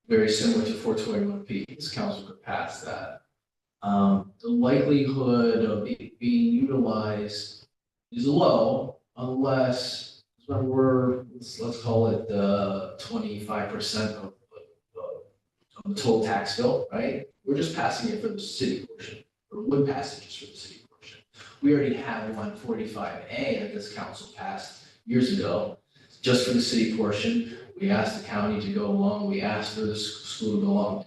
[SPEAKER 7] very similar to 421P, this council could pass that. The likelihood of it being utilized is low unless when let's call it 25% of the total tax bill, right? We're just passing it for the city portion, or would pass it just for the city portion. We already have 145A that this council passed years ago, just for the city portion. We asked the county to go along, we asked for the school to go along.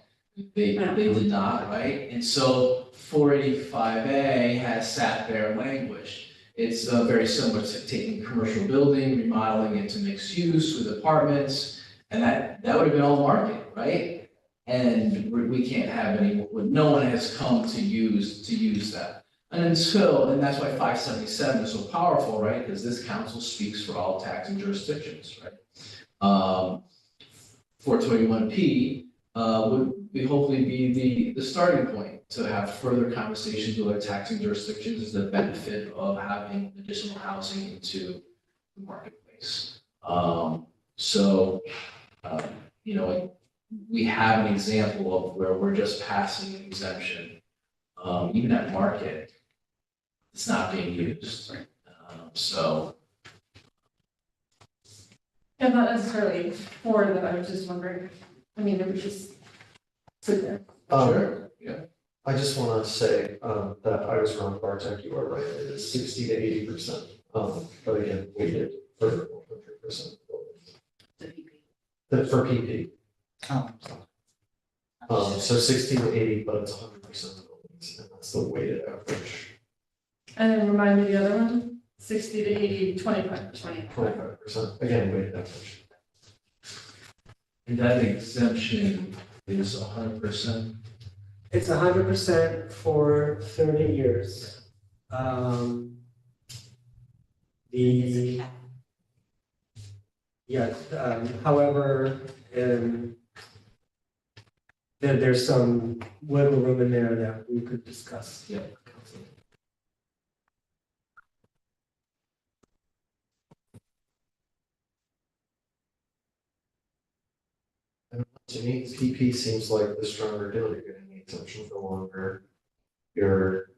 [SPEAKER 7] They did not, right? And so 485A has sat there and languished. It's very similar to taking commercial building, remodeling it to mixed use with apartments, and that would have been all market, right? And we can't have any, no one has come to use that. And that's why 577 is so powerful, right? Because this council speaks for all taxing jurisdictions, right? 421P would hopefully be the starting point to have further conversations with other taxing jurisdictions is the benefit of having additional housing into the marketplace. We have an example of where we're just passing an exemption, even at market, it's not being used.
[SPEAKER 3] And not necessarily for that, I was just wondering, I mean, it would just sit there.
[SPEAKER 7] Sure, yeah.
[SPEAKER 1] I just wanna say, that I was wrong, Bartek, you are right, it is 60 to 80%. But again, we did for 100%. For PP.
[SPEAKER 5] Oh.
[SPEAKER 1] So 60 to 80, but it's 100% of buildings, and that's the weighted average,
[SPEAKER 3] And then remind me the other one, 60 to 80, 25%.
[SPEAKER 1] 25%, again, weighted average.
[SPEAKER 7] And that exemption is 100%.
[SPEAKER 9] It's 100% for 30 years. However, there's some wiggle room in there that we could discuss.
[SPEAKER 7] Yeah.
[SPEAKER 1] To me, PP seems like the stronger deal, you're getting the exemption for longer. You're,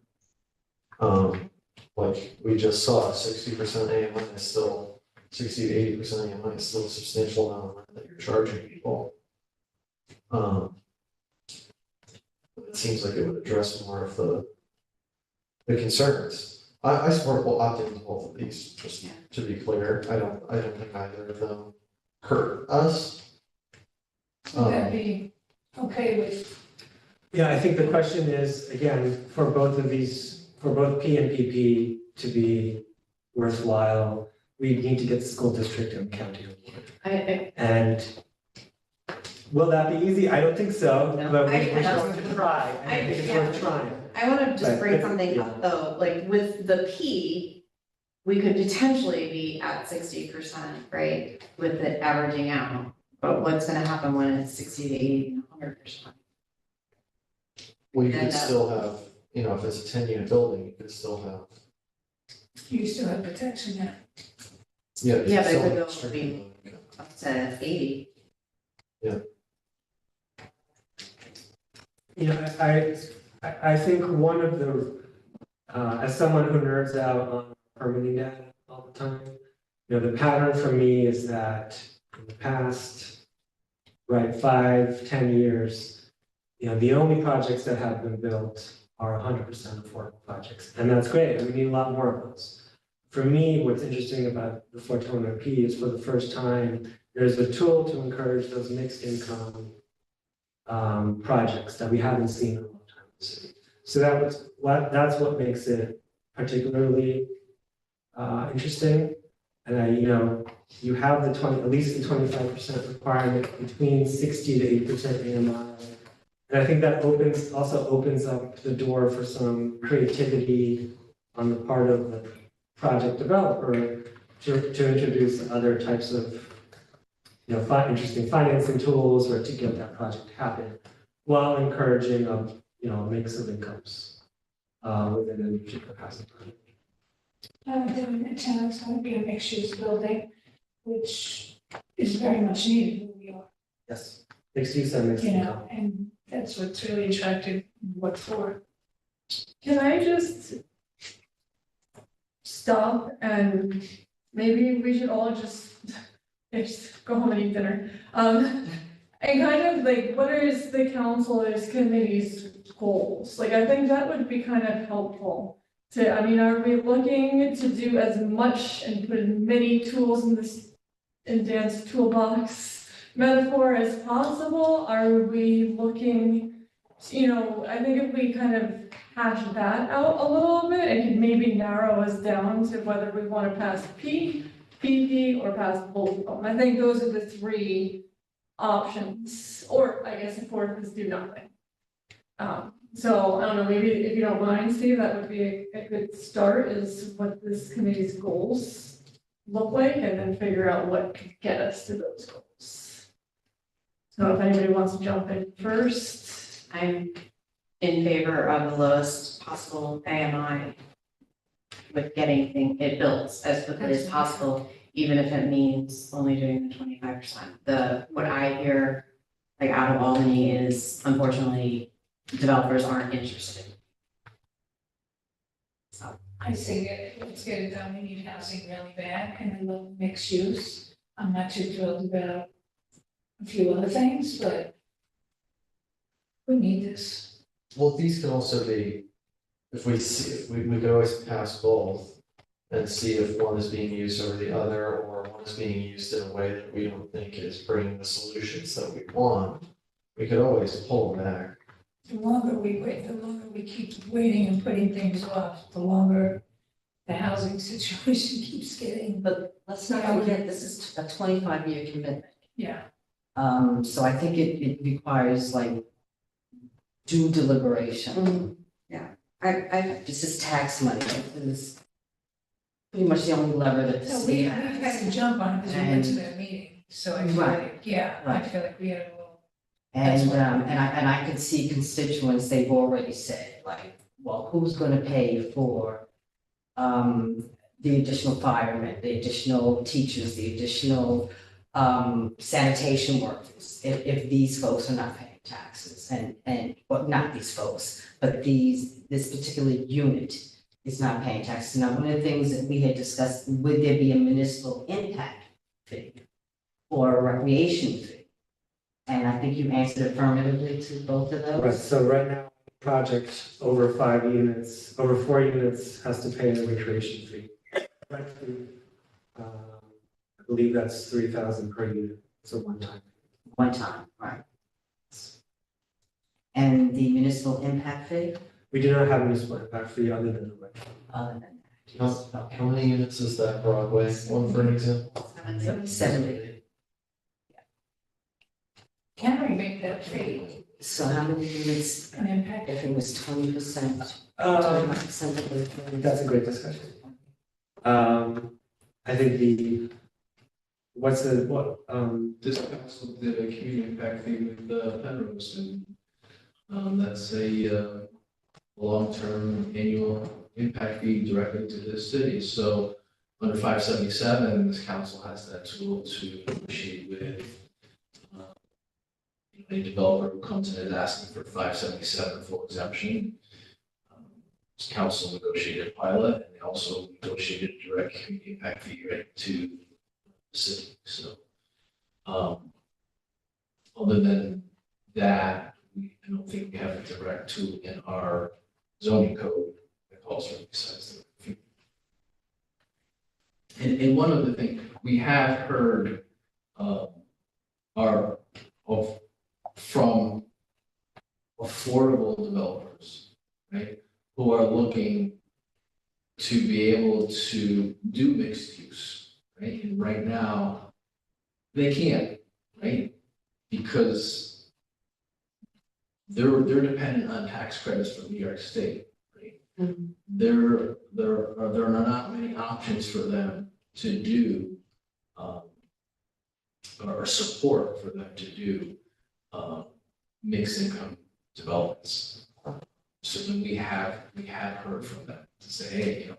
[SPEAKER 1] like we just saw, 60% AMI is still, 60 to 80% AMI is still a substantial amount of rent that you're charging people. It seems like it would address more of the concerns. I support opting into both of these, just to be clear, I don't think either of them hurt us.
[SPEAKER 6] Would that be okay with,
[SPEAKER 9] Yeah, I think the question is, again, for both of these, for both P and PP to be worthwhile, we need to get the school district and county on board. And will that be easy? I don't think so,
[SPEAKER 8] No.
[SPEAKER 9] but we're
[SPEAKER 8] I-
[SPEAKER 9] going to try, and I think it's worth trying.
[SPEAKER 8] I want to just
[SPEAKER 9] Right,
[SPEAKER 8] bring
[SPEAKER 9] but-
[SPEAKER 8] something
[SPEAKER 9] yeah.
[SPEAKER 8] up though, like with the P, we could potentially be at 60%, right? With it averaging out, but what's gonna happen when it's 60 to 80, 100%?
[SPEAKER 1] Well, you
[SPEAKER 8] And,
[SPEAKER 1] could still have, if it's a 10-unit building, you could still have,
[SPEAKER 6] you still have protection there?
[SPEAKER 1] yeah. you
[SPEAKER 8] Yeah, but it
[SPEAKER 1] still
[SPEAKER 8] could
[SPEAKER 1] have
[SPEAKER 8] go
[SPEAKER 1] restricted income.
[SPEAKER 8] Up to 80.
[SPEAKER 9] I think one of the, as someone who nerds out on permitting data all the time, the pattern for me is that in the past, right, 5-10 years, the only projects that have been built are 100% affordable projects, and that's great, and we need a lot more of those. For me, what's interesting about the 421P is for the first time, there's a tool to encourage those mixed income projects that we haven't seen in a long time in the city. So that's what makes it particularly interesting. And you have the at least the 25% requirement between 60 to 80% AMI. And I think that also opens up the door for some creativity on the part of the project developer to introduce other types of, interesting financing tools or to get that project to happen, while encouraging a mix of incomes within the particular housing project.
[SPEAKER 6] Doing in town, it's gonna be a mixed-use building, which is very much needed where we are,
[SPEAKER 9] Yes. Mixed use and mixed
[SPEAKER 6] you know,
[SPEAKER 9] income.
[SPEAKER 6] and that's what's really attractive, what for.
[SPEAKER 3] Can I just stop and maybe we should all just go home and eat dinner? And kind of like, what is the council's committee's goals? Like, I think that would be kind of helpful to, are we looking to do as much and put as many tools in Dan's toolbox metaphor as possible? Are we looking, I think if we kind of hash that out a little bit and could maybe narrow us down to whether we want to pass P, PP, or pass both of them. I think those are the three options, or I guess the fourth is do nothing. So I don't know, maybe if you don't mind, Steve, that would be a good start, is what this committee's goals look like, and then figure out what could get us to those goals. So if anybody wants to jump in first.
[SPEAKER 8] I'm in favor of the lowest possible AMI with getting it built as quickly as possible, even if it means only doing the 25%. What I hear, like out of Albany, is unfortunately developers aren't interested. So
[SPEAKER 6] I say, let's get it done, we need housing really bad, and I love mixed use. I'm not too thrilled about a few other things, but we need this.
[SPEAKER 1] Well, these can also be, if we could always pass both and see if one is being used over the other, or one is being used in a way that we don't think is bringing the solutions that we want. We could always pull back.
[SPEAKER 6] The longer we wait, the longer we keep waiting and putting things off, the longer the housing situation keeps getting.
[SPEAKER 5] But let's not forget, this is a 25-year commitment.
[SPEAKER 6] Yeah.
[SPEAKER 5] So I think it requires like due deliberation. This is tax money. This is pretty much the only lever that the
[SPEAKER 6] So
[SPEAKER 5] city
[SPEAKER 6] we've
[SPEAKER 5] has.
[SPEAKER 6] had to jump on it because we went to that meeting, so I feel
[SPEAKER 5] Right.
[SPEAKER 6] like, yeah, I
[SPEAKER 5] Right.
[SPEAKER 6] feel like we had a little.
[SPEAKER 5] And,
[SPEAKER 6] That's
[SPEAKER 5] and I could see constituents, they've already said, like, well, who's gonna pay for, the additional firemen, the additional teachers, the additional, sanitation workers, if these folks are not paying taxes, well, not these folks, but this particular unit is not paying taxes. Now, one of the things that we had discussed, would there be a municipal impact fee or a recreation fee? And I think you answered affirmatively to both of those.
[SPEAKER 9] Right, so right now, project over 4 units has to pay a recreation fee. Right, I believe that's 3,000 per unit, so one time.
[SPEAKER 5] One time, right. And the municipal impact fee,
[SPEAKER 9] We do not have a municipal impact fee other than the rent.
[SPEAKER 5] other than
[SPEAKER 1] How many units is that Broadway, one for an example?
[SPEAKER 5] that, 70.
[SPEAKER 6] Can we make that free
[SPEAKER 5] So how many units,
[SPEAKER 6] an impact?
[SPEAKER 5] if it was 20%, 25% of the.
[SPEAKER 9] That's a great discussion. I think
[SPEAKER 7] This council did a community impact fee with Penrose, and that's a long-term annual impact fee directly to the city. So under 577, this council has that tool to negotiate with a developer who comes in and is asking for 577 full exemption. This council negotiated a pilot, and they also negotiated a direct community impact fee right to the city. So other than that, I don't think we have a direct tool in our zoning code that calls for besides the fee. And one other thing, we have heard from affordable developers, right, who are looking to be able to do mixed use, right? And right now, they can't, right? Because they're dependent on tax credits from New York State, right? There are not many options for them to do, or support for them to do, mixed income developments. So then we have heard from them to say, hey, you know,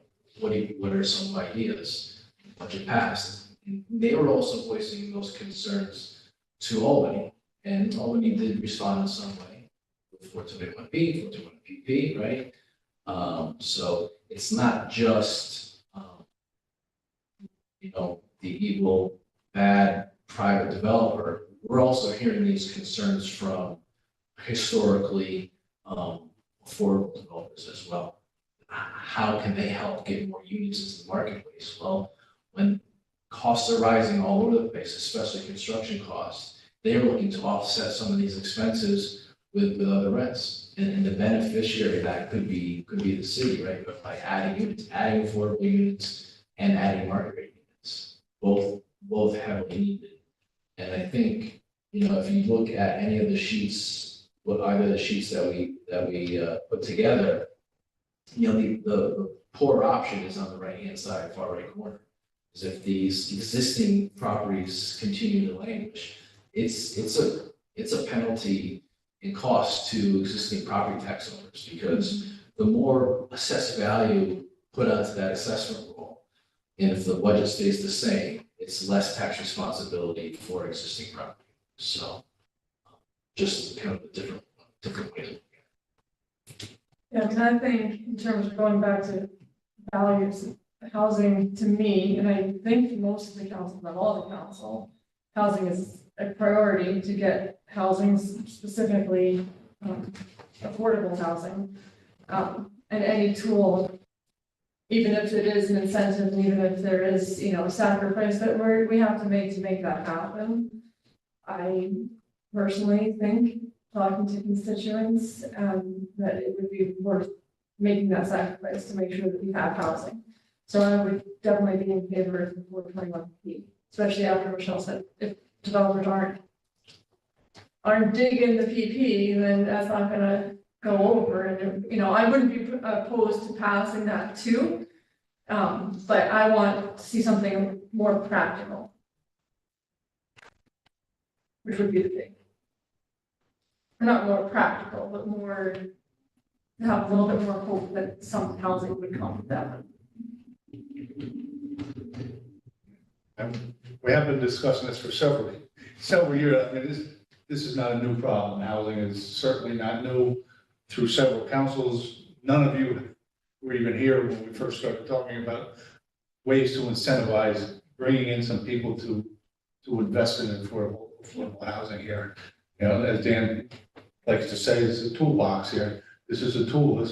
[SPEAKER 7] what are some ideas? Budget passed. And they were also voicing those concerns to Albany, and Albany did respond in some way. 421B, 421PP, right? So it's not just, you know, the evil, bad private developer. We're also hearing these concerns from historically affordable developers as well. How can they help get more units into the marketplace? Well, when costs are rising all over the place, especially construction costs, they're looking to offset some of these expenses with other rents. And the beneficiary of that could be the city, right? But by adding units, adding affordable units and adding market rate units, both heavily needed. And I think, you know, if you look at any of the sheets, either the sheets that we put together, you know, the poor option is on the right-hand side, far right corner. Is if these existing properties continue to languish, it's a penalty in cost to existing property tax owners, because the more assessed value put onto that assessment roll, and if the budget stays the same, it's less tax responsibility for existing property. So just kind of a different way to look at it.
[SPEAKER 3] Yeah, because I think in terms of going back to values, housing to me, and I think most of the council, not all the council, housing is a priority to get housing, specifically affordable housing. And any tool, even if it is an incentive, and even if there is, you know, a sacrifice that we have to make that happen. I personally think, talking to constituents, that it would be worth making that sacrifice to make sure that we have housing. So I would definitely be in favor of the 421P, especially after Michelle said, if developers aren't digging the PP, then that's not gonna go over. And, you know, I wouldn't be opposed to passing that too. But I want to see something more practical. Which would be the thing. Or not more practical, but more, have a little bit more hope that some housing would come with that.
[SPEAKER 2] We have been discussing this for several years. I mean, this is not a new problem. Housing is certainly not new. Through several councils, none of you were even here when we first started talking about ways to incentivize bringing in some people to invest in affordable housing here. You know, as Dan likes to say, it's a toolbox here. This is a tool.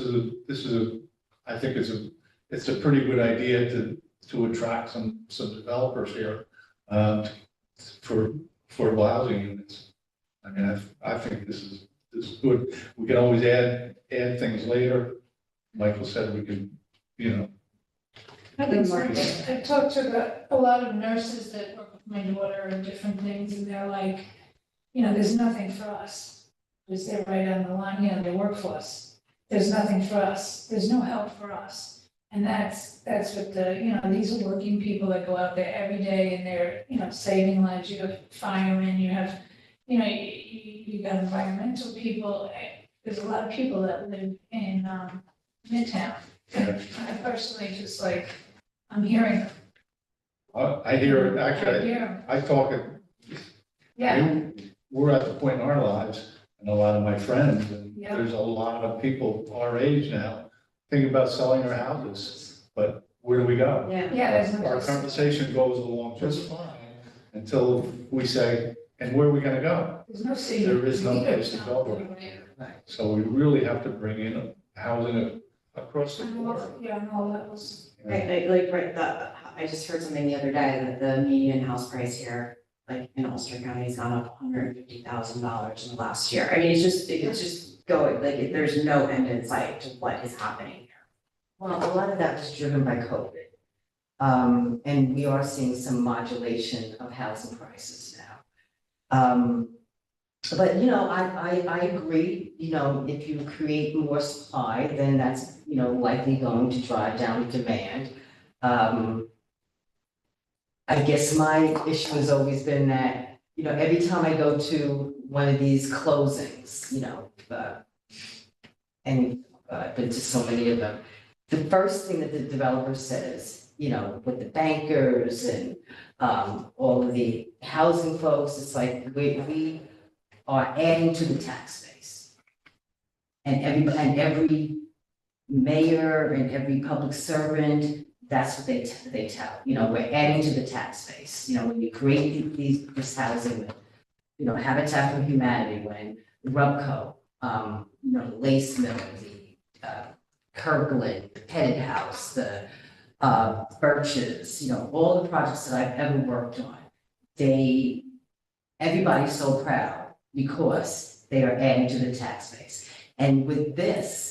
[SPEAKER 2] I think it's a pretty good idea to attract some developers here for affordable housing units. I mean, I think this is good. We can always add things later. Michael said we could, you know.
[SPEAKER 6] I think so. I've talked to a lot of nurses that work with my daughter and different things, and they're like, you know, there's nothing for us. Because they're right on the line, you know, they work for us. There's nothing for us. There's no help for us. And that's what you know, these are working people that go out there every day and they're, you know, saving lives. You have firemen, you have, you know, you got environmental people. There's a lot of people that live in Midtown. I personally just like, I'm hearing them.
[SPEAKER 2] I hear it, actually, I talk it.
[SPEAKER 6] Yeah,
[SPEAKER 2] We're at the point in our lives, and a lot of my friends, and
[SPEAKER 6] Yeah.
[SPEAKER 2] there's a lot of people our age now thinking about selling their houses, but where do we go?
[SPEAKER 6] there's no
[SPEAKER 2] Our
[SPEAKER 6] place.
[SPEAKER 2] conversation goes along just fine until we say, and where are we gonna go?
[SPEAKER 6] There's no city.
[SPEAKER 2] There is no place to go. So we really have to bring in housing across the board.
[SPEAKER 6] Yeah, and all that was,
[SPEAKER 8] I just heard something the other day that the median house price here, like in Ulster County, has gone up $150,000 in the last year. I mean, it's just going, like, there's no end in sight to what is happening here.
[SPEAKER 5] Well, a lot of that was driven by COVID. And we are seeing some modulation of housing prices now. But, I agree, if you create more supply, then that's, likely going to drive down demand. I guess my issue has always been that, every time I go to one of these closings, and I've been to so many of them, the first thing that the developer says, with the bankers and all of the housing folks, it's like, we are adding to the tax base. And every mayor and every public servant, that's what they tell, we're adding to the tax base. When you create this housing, Habitat for Humanity, when Rubco, Lace Mill, the Kirkland, the Pettit House, the Birches, all the projects that I've ever worked on, everybody's so proud because they are adding to the tax base. And with this,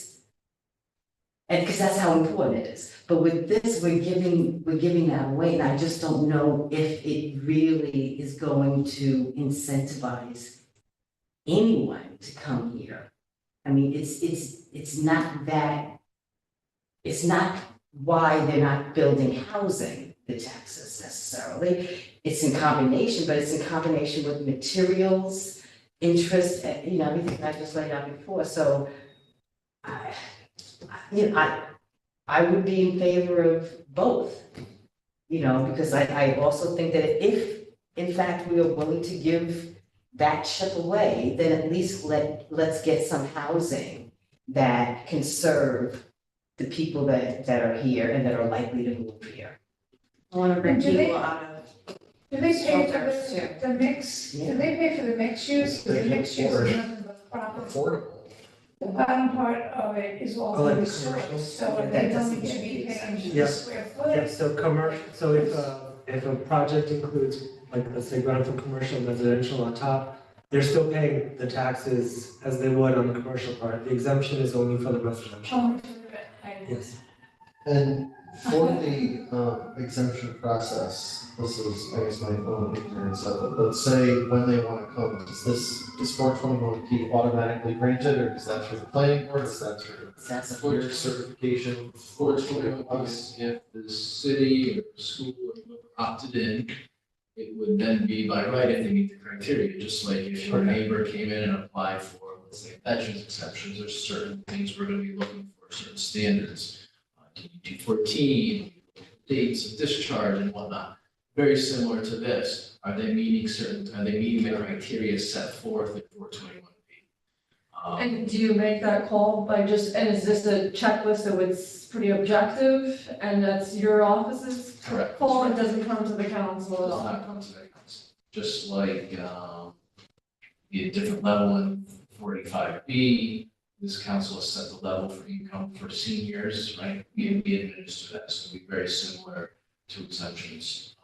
[SPEAKER 5] and because that's how important it is, but with this, we're giving that away, and I just don't know if it really is going to incentivize anyone to come here. I mean, it's not why they're not building housing, the taxes necessarily. It's in combination, but it's in combination with materials, interest, everything I just laid out before. So I would be in favor of both, because I also think that if, in fact, we are willing to give that chip away, then at least let's get some housing that can serve the people that are here and that are likely to move here.
[SPEAKER 8] I want to bring
[SPEAKER 6] And do they-
[SPEAKER 8] people out of.
[SPEAKER 6] Do they pay for
[SPEAKER 8] Shelters, too.
[SPEAKER 6] the mix, do they pay for the mixed use? The mixed use is nothing but profit.
[SPEAKER 1] Affordable.
[SPEAKER 6] The bottom part of it is all
[SPEAKER 9] Oh, like
[SPEAKER 6] the
[SPEAKER 9] the commercial?
[SPEAKER 6] so
[SPEAKER 5] That
[SPEAKER 6] they
[SPEAKER 5] doesn't
[SPEAKER 6] don't need to
[SPEAKER 5] get
[SPEAKER 6] be
[SPEAKER 5] used.
[SPEAKER 6] paying
[SPEAKER 9] Yeah.
[SPEAKER 6] the square
[SPEAKER 9] Yeah,
[SPEAKER 6] foot.
[SPEAKER 9] so commercial, so if a project includes, like, let's say ground for commercial and residential on top, they're still paying the taxes as they would on the commercial part. The exemption is only for the residential. Yes.
[SPEAKER 1] And for the exemption process, this is, I guess, my own ignorance of it. Let's say when they want to come, does 421 P automatically granted, or is that through the planning board, is that through
[SPEAKER 5] That's a
[SPEAKER 1] your certification?
[SPEAKER 7] For us, if the city or school or whoever opted in, it would then be by right if they meet the criteria, just like if your neighbor came in and applied for, let's say, veterans exceptions, there's certain things we're gonna be looking for, certain standards. DD 214, dates of discharge and whatnot, very similar to this. Are they meeting the criteria set forth in 421P?
[SPEAKER 3] And do you make that call by and is this a checklist that was pretty objective, and that's your office's
[SPEAKER 7] Correct.
[SPEAKER 3] call, and doesn't come to the council at
[SPEAKER 7] Does
[SPEAKER 3] all?
[SPEAKER 7] not come to that council. Just like, be a different level in 45B, this council has set the level for income for seniors, right? We administer that, so it'll be very similar to exemptions,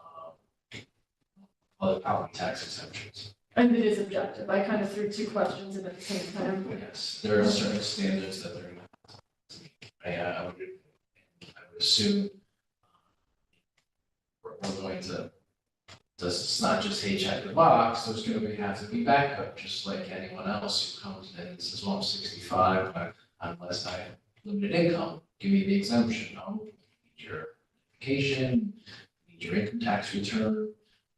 [SPEAKER 7] other property tax exemptions.
[SPEAKER 3] And it is objective. I kind of threw two questions in at the same time.
[SPEAKER 7] Yes, there are certain standards that they're not. I would assume we're going to, it's not just, hey, check the box, there's gonna have to be backup, just like anyone else who comes in and says, well, I'm 65, but unless I have limited income, give me the exemption. No, you need your application, you need your income tax return,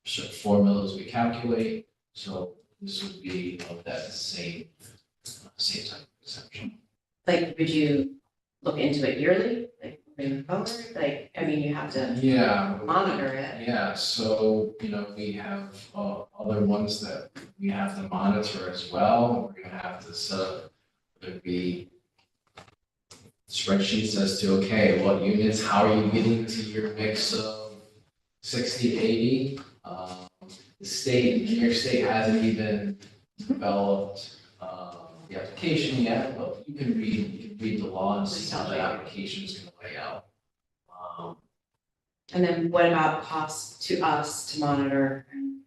[SPEAKER 7] certain formulas we calculate. So this would be of that same type of exemption.
[SPEAKER 8] Like, would you look into it yearly, like, moving forward? Like, I mean, you have to
[SPEAKER 7] Yeah.
[SPEAKER 8] monitor it.
[SPEAKER 7] Yeah, so, we have other ones that we have to monitor as well. We're gonna have to set up, there'd be spreadsheets as to, okay, what units, how are you getting to your mix of 60 to 80? New York State hasn't even developed the application yet, but you can read the law and see how that application is gonna lay out.
[SPEAKER 8] And then what about costs to us to monitor and,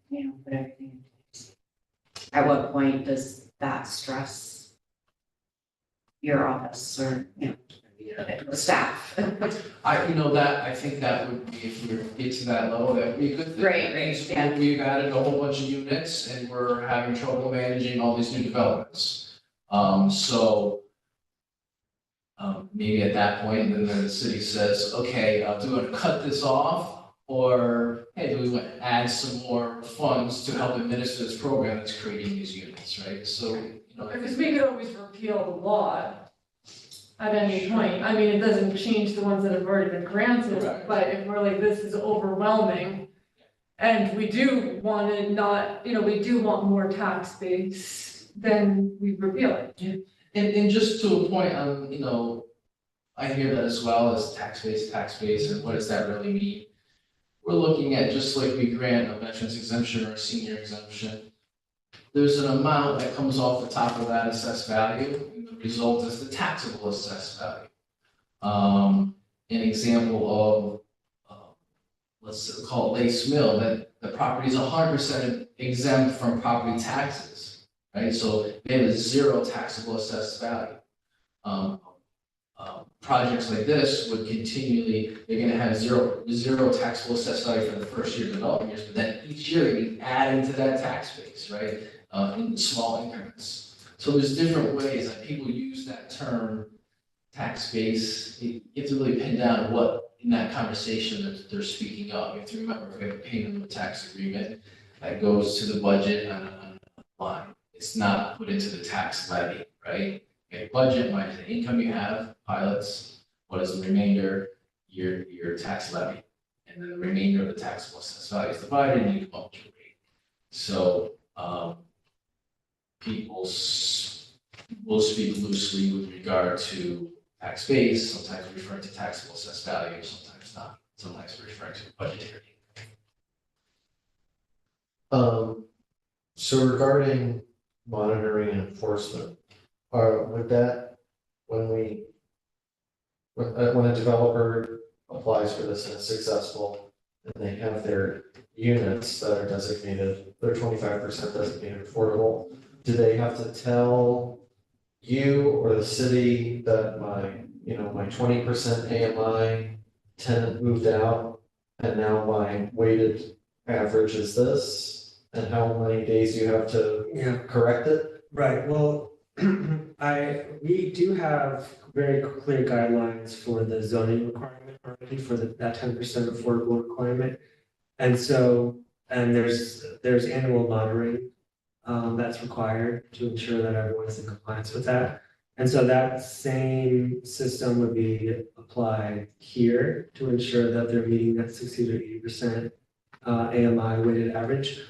[SPEAKER 8] put everything in place? At what point does that stress your office or, the staff.
[SPEAKER 7] I think that would be, if we get to that level, that would be a good thing.
[SPEAKER 8] Right,
[SPEAKER 7] That means
[SPEAKER 8] yeah.
[SPEAKER 7] We've added a whole bunch of units and we're having trouble managing all these new developments. Maybe at that point, then the city says, okay, do we want to cut this off? Or, hey, do we want to add some more funds to help administer this program that's creating these units, right? So,
[SPEAKER 3] Because we could always repeal the law at any point. I mean, it doesn't change the ones that have already been granted,
[SPEAKER 7] Correct.
[SPEAKER 3] but if we're like, this is overwhelming. And we do want to not, we do want more tax base, then we repeal it.
[SPEAKER 7] And just to a point, I hear that as well as tax base, and what does that really mean? We're looking at, just like we grant a veterans exemption or a senior exemption, there's an amount that comes off the top of that assessed value, and the result is the taxable assessed value. An example of, let's call it Lace Mill, that the property is 100% exempt from property taxes, right? So they have a 0 taxable assessed value. Projects like this would continually, they're gonna have zero taxable assessed value for the first year development years, but then each year you add into that tax base, right? In small increments. So there's different ways that people use that term, tax base. You have to really pin down what in that conversation that they're speaking of. You have to remember, we have a payment of a tax agreement that goes to the budget on a line. It's not put into the tax levy, right? Okay, budget minus the income you have, pilots, what is the remainder, your tax levy. And then the remainder of the taxable assessed value is divided and you come up to a rate. So, people will speak loosely with regard to tax base, sometimes referring to taxable assessed value, sometimes not, sometimes referring to budgetary.
[SPEAKER 1] So regarding monitoring and enforcement, would that, when a developer applies for this and is successful, and they have their units that are designated, they're 25% designated affordable, do they have to tell you or the city that my 20% AMI tenant moved out, and now my weighted average is this? And how many days you have to correct it?
[SPEAKER 9] Right, well, we do have very clear guidelines for the zoning requirement already for that 10% affordable requirement. And so, there's annual monitoring that's required to ensure that everyone is in compliance with that. And so that same system would be applied here to ensure that they're meeting that 60 to 80% AMI weighted average.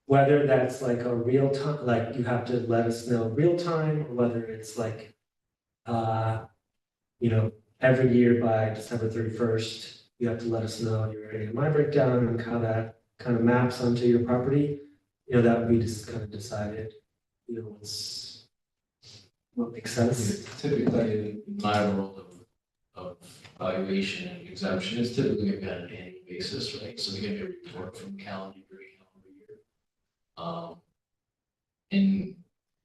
[SPEAKER 9] Whether that's like a real time, like you have to let us know real time, or whether it's like, every year by December 31st, you have to let us know your AMI breakdown and how that kind of maps onto your property. That would be just kind of decided, what makes sense.
[SPEAKER 7] Typically, in my world of evaluation and exemption, it's typically on an annual basis, right? So we get a report from calendar year to calendar year. And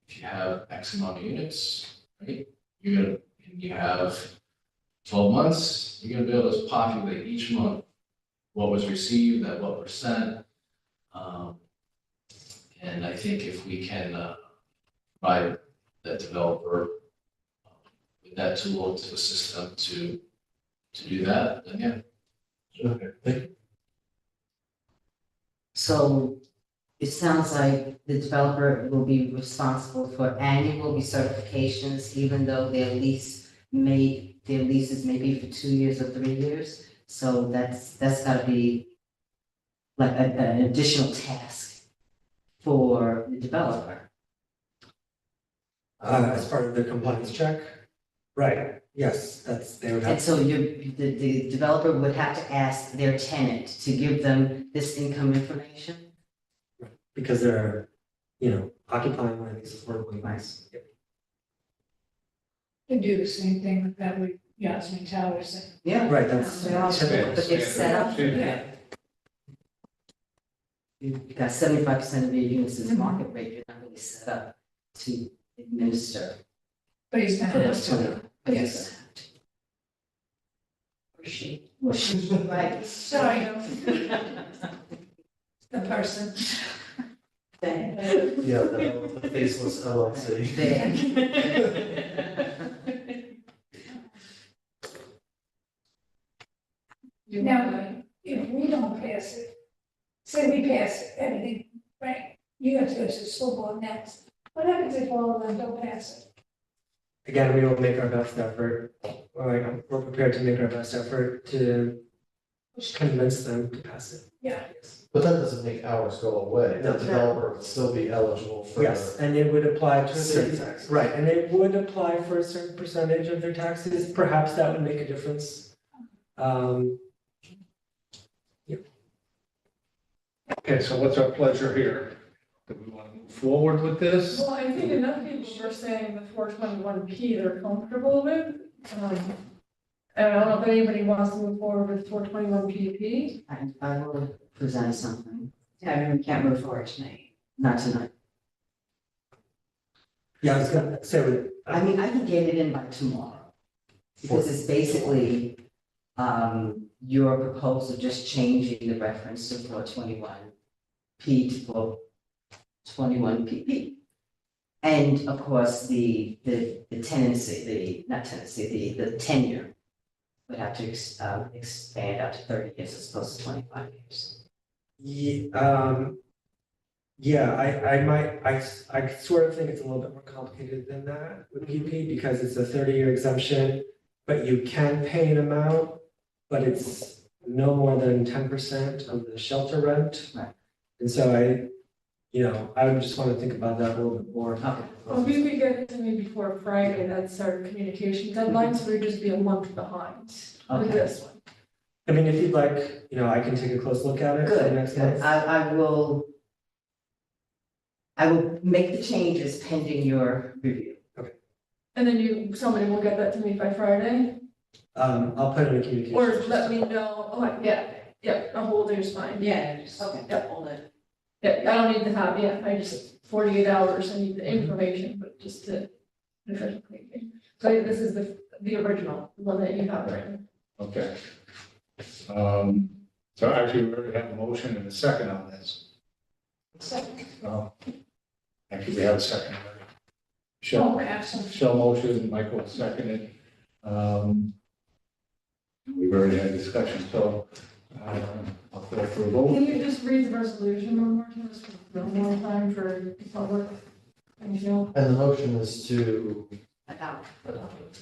[SPEAKER 7] if you have X amount of units, right, and you have 12 months, you're gonna be able to populate each month what was received at what percent. And I think if we can provide that developer with that tool to assist them to do that, then yeah.
[SPEAKER 1] Okay, thank you.
[SPEAKER 5] So it sounds like the developer will be responsible for annual recertifications, even though their leases may be for 2 years or 3 years. So that's gotta be like an additional task for the developer.
[SPEAKER 9] As part of the compliance check, right, yes, they would have.
[SPEAKER 5] And so the developer would have to ask their tenant to give them this income information?
[SPEAKER 9] Because they're, occupying one of these affordable units.
[SPEAKER 6] To do the same thing with that with Yasmin Towers and
[SPEAKER 5] Yeah.
[SPEAKER 9] Right, that's
[SPEAKER 5] They're all-
[SPEAKER 9] typical.
[SPEAKER 5] But it's set up,
[SPEAKER 2] Yeah.
[SPEAKER 5] You've got 75% of your units is market rate, you're not really set up to administer.
[SPEAKER 6] but he's not.
[SPEAKER 9] Correct.
[SPEAKER 6] But he's,
[SPEAKER 8] She.
[SPEAKER 5] Right.
[SPEAKER 6] Sorry, the person.
[SPEAKER 8] They.
[SPEAKER 1] Yeah, the faceless LLC.
[SPEAKER 6] Now, if we don't pass it, say we pass everything, right, you have to go to the school board next. What happens if all of them don't pass it?
[SPEAKER 9] Again, we will make our best effort, we're prepared to make our best effort to convince them to pass it.
[SPEAKER 6] Yeah.
[SPEAKER 1] But that doesn't make ours go away. The developer would still be eligible for.
[SPEAKER 9] Yes, and it would apply to a
[SPEAKER 1] City
[SPEAKER 9] certain,
[SPEAKER 1] taxes.
[SPEAKER 9] right, and it would apply for a certain percentage of their taxes, perhaps that would make a difference.
[SPEAKER 2] Okay, so what's our pleasure here? Do we want to move forward with this?
[SPEAKER 3] Well, I think enough people were saying the 421P they're comfortable with. And I don't know if anybody wants to move forward with 421PP.
[SPEAKER 5] I will present something,
[SPEAKER 8] Yeah, we can't move forward tonight.
[SPEAKER 5] not tonight.
[SPEAKER 9] Yeah, I was gonna say,
[SPEAKER 5] I mean, I can get it in by tomorrow. Because it's basically, your proposal just changing the reference to 421P to 421PP. And of course, the tenancy, the tenure would have to expand out to 30 years as opposed to 25 years.
[SPEAKER 9] yeah, I sort of think it's a little bit more complicated than that with PP because it's a 30-year exemption, but you can pay an amount, but it's no more than 10% of the shelter rent.
[SPEAKER 5] Right.
[SPEAKER 9] And so I would just want to think about that a little bit more.
[SPEAKER 5] Okay.
[SPEAKER 3] Well, if you could get it to me before Friday, that's our communication deadline, so we'd just be a month behind with
[SPEAKER 5] Okay.
[SPEAKER 3] this one.
[SPEAKER 9] I mean, if you'd like, I can take a close look at it for the
[SPEAKER 5] Good,
[SPEAKER 9] next
[SPEAKER 5] good.
[SPEAKER 9] month.
[SPEAKER 5] I will make the changes pending your review.
[SPEAKER 3] And then somebody will get that to me by Friday,
[SPEAKER 9] I'll put it in a communication.
[SPEAKER 3] or let me know, a whole day's fine.
[SPEAKER 8] Yeah, just
[SPEAKER 5] Okay.
[SPEAKER 8] hold it.
[SPEAKER 3] Yeah, I don't need to have, I just, 48 hours, I need the information, but just to. So this is the original, the one that you have written.
[SPEAKER 2] Okay. So actually, we already have a motion and a second on this.
[SPEAKER 6] Second.
[SPEAKER 2] Actually, we have a second already.
[SPEAKER 6] Oh,
[SPEAKER 2] Michelle,
[SPEAKER 6] absolutely.
[SPEAKER 2] Michelle motion, Michael seconded. We've already had discussion, so I'll call for a vote.
[SPEAKER 3] Can you just read the resolution one more time, just one more time for the public? Thank you.
[SPEAKER 1] And the motion is to
[SPEAKER 5] Adopt.
[SPEAKER 1] adopt it.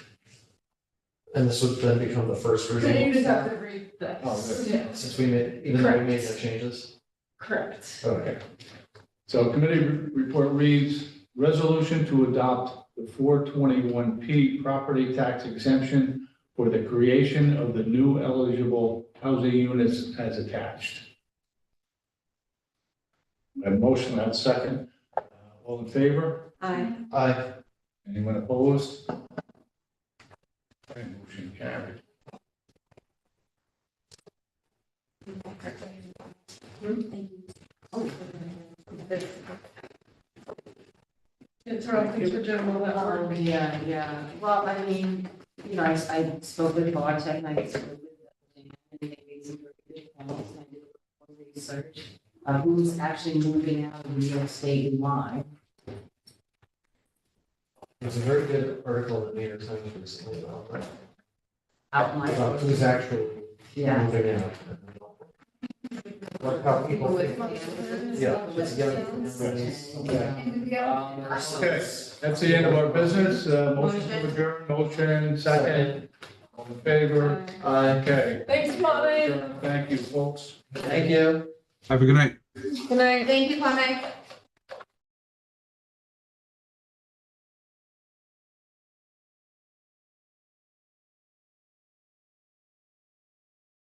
[SPEAKER 1] And this would then become the first
[SPEAKER 3] So you
[SPEAKER 1] reading,
[SPEAKER 3] just have to read
[SPEAKER 2] Oh,
[SPEAKER 3] this,
[SPEAKER 2] good.
[SPEAKER 3] yeah,
[SPEAKER 1] since we made, even though we made no changes.
[SPEAKER 3] correct.
[SPEAKER 2] Okay. So committee report reads, resolution to adopt the 421P property tax exemption for the creation of the new eligible housing units as attached. A motion, and second. All in favor?
[SPEAKER 1] Aye.
[SPEAKER 2] Anyone opposed? Okay, motion carried.
[SPEAKER 3] It's right, thanks for doing all that work.
[SPEAKER 5] Yeah. Well, I mean, I spoke with Bartek and I spoke with Dan, and they made some very good points, and I did a little research. Who's actually moving out of New York State and why?
[SPEAKER 1] There's a very good article in the New York Times recently about that.
[SPEAKER 5] Outline.
[SPEAKER 1] About who's actually
[SPEAKER 5] Yeah.
[SPEAKER 1] moving out. What, how people think. Yeah, it's young families.
[SPEAKER 6] And the other-
[SPEAKER 2] Okay, that's the end of our business. Motion to adjourn, motion second. All in favor? Okay.
[SPEAKER 3] Thanks, Molly.
[SPEAKER 2] Thank you, folks.
[SPEAKER 1] Thank you.
[SPEAKER 10] Have a good night.
[SPEAKER 3] Good night.
[SPEAKER 8] Thank you, Kwame.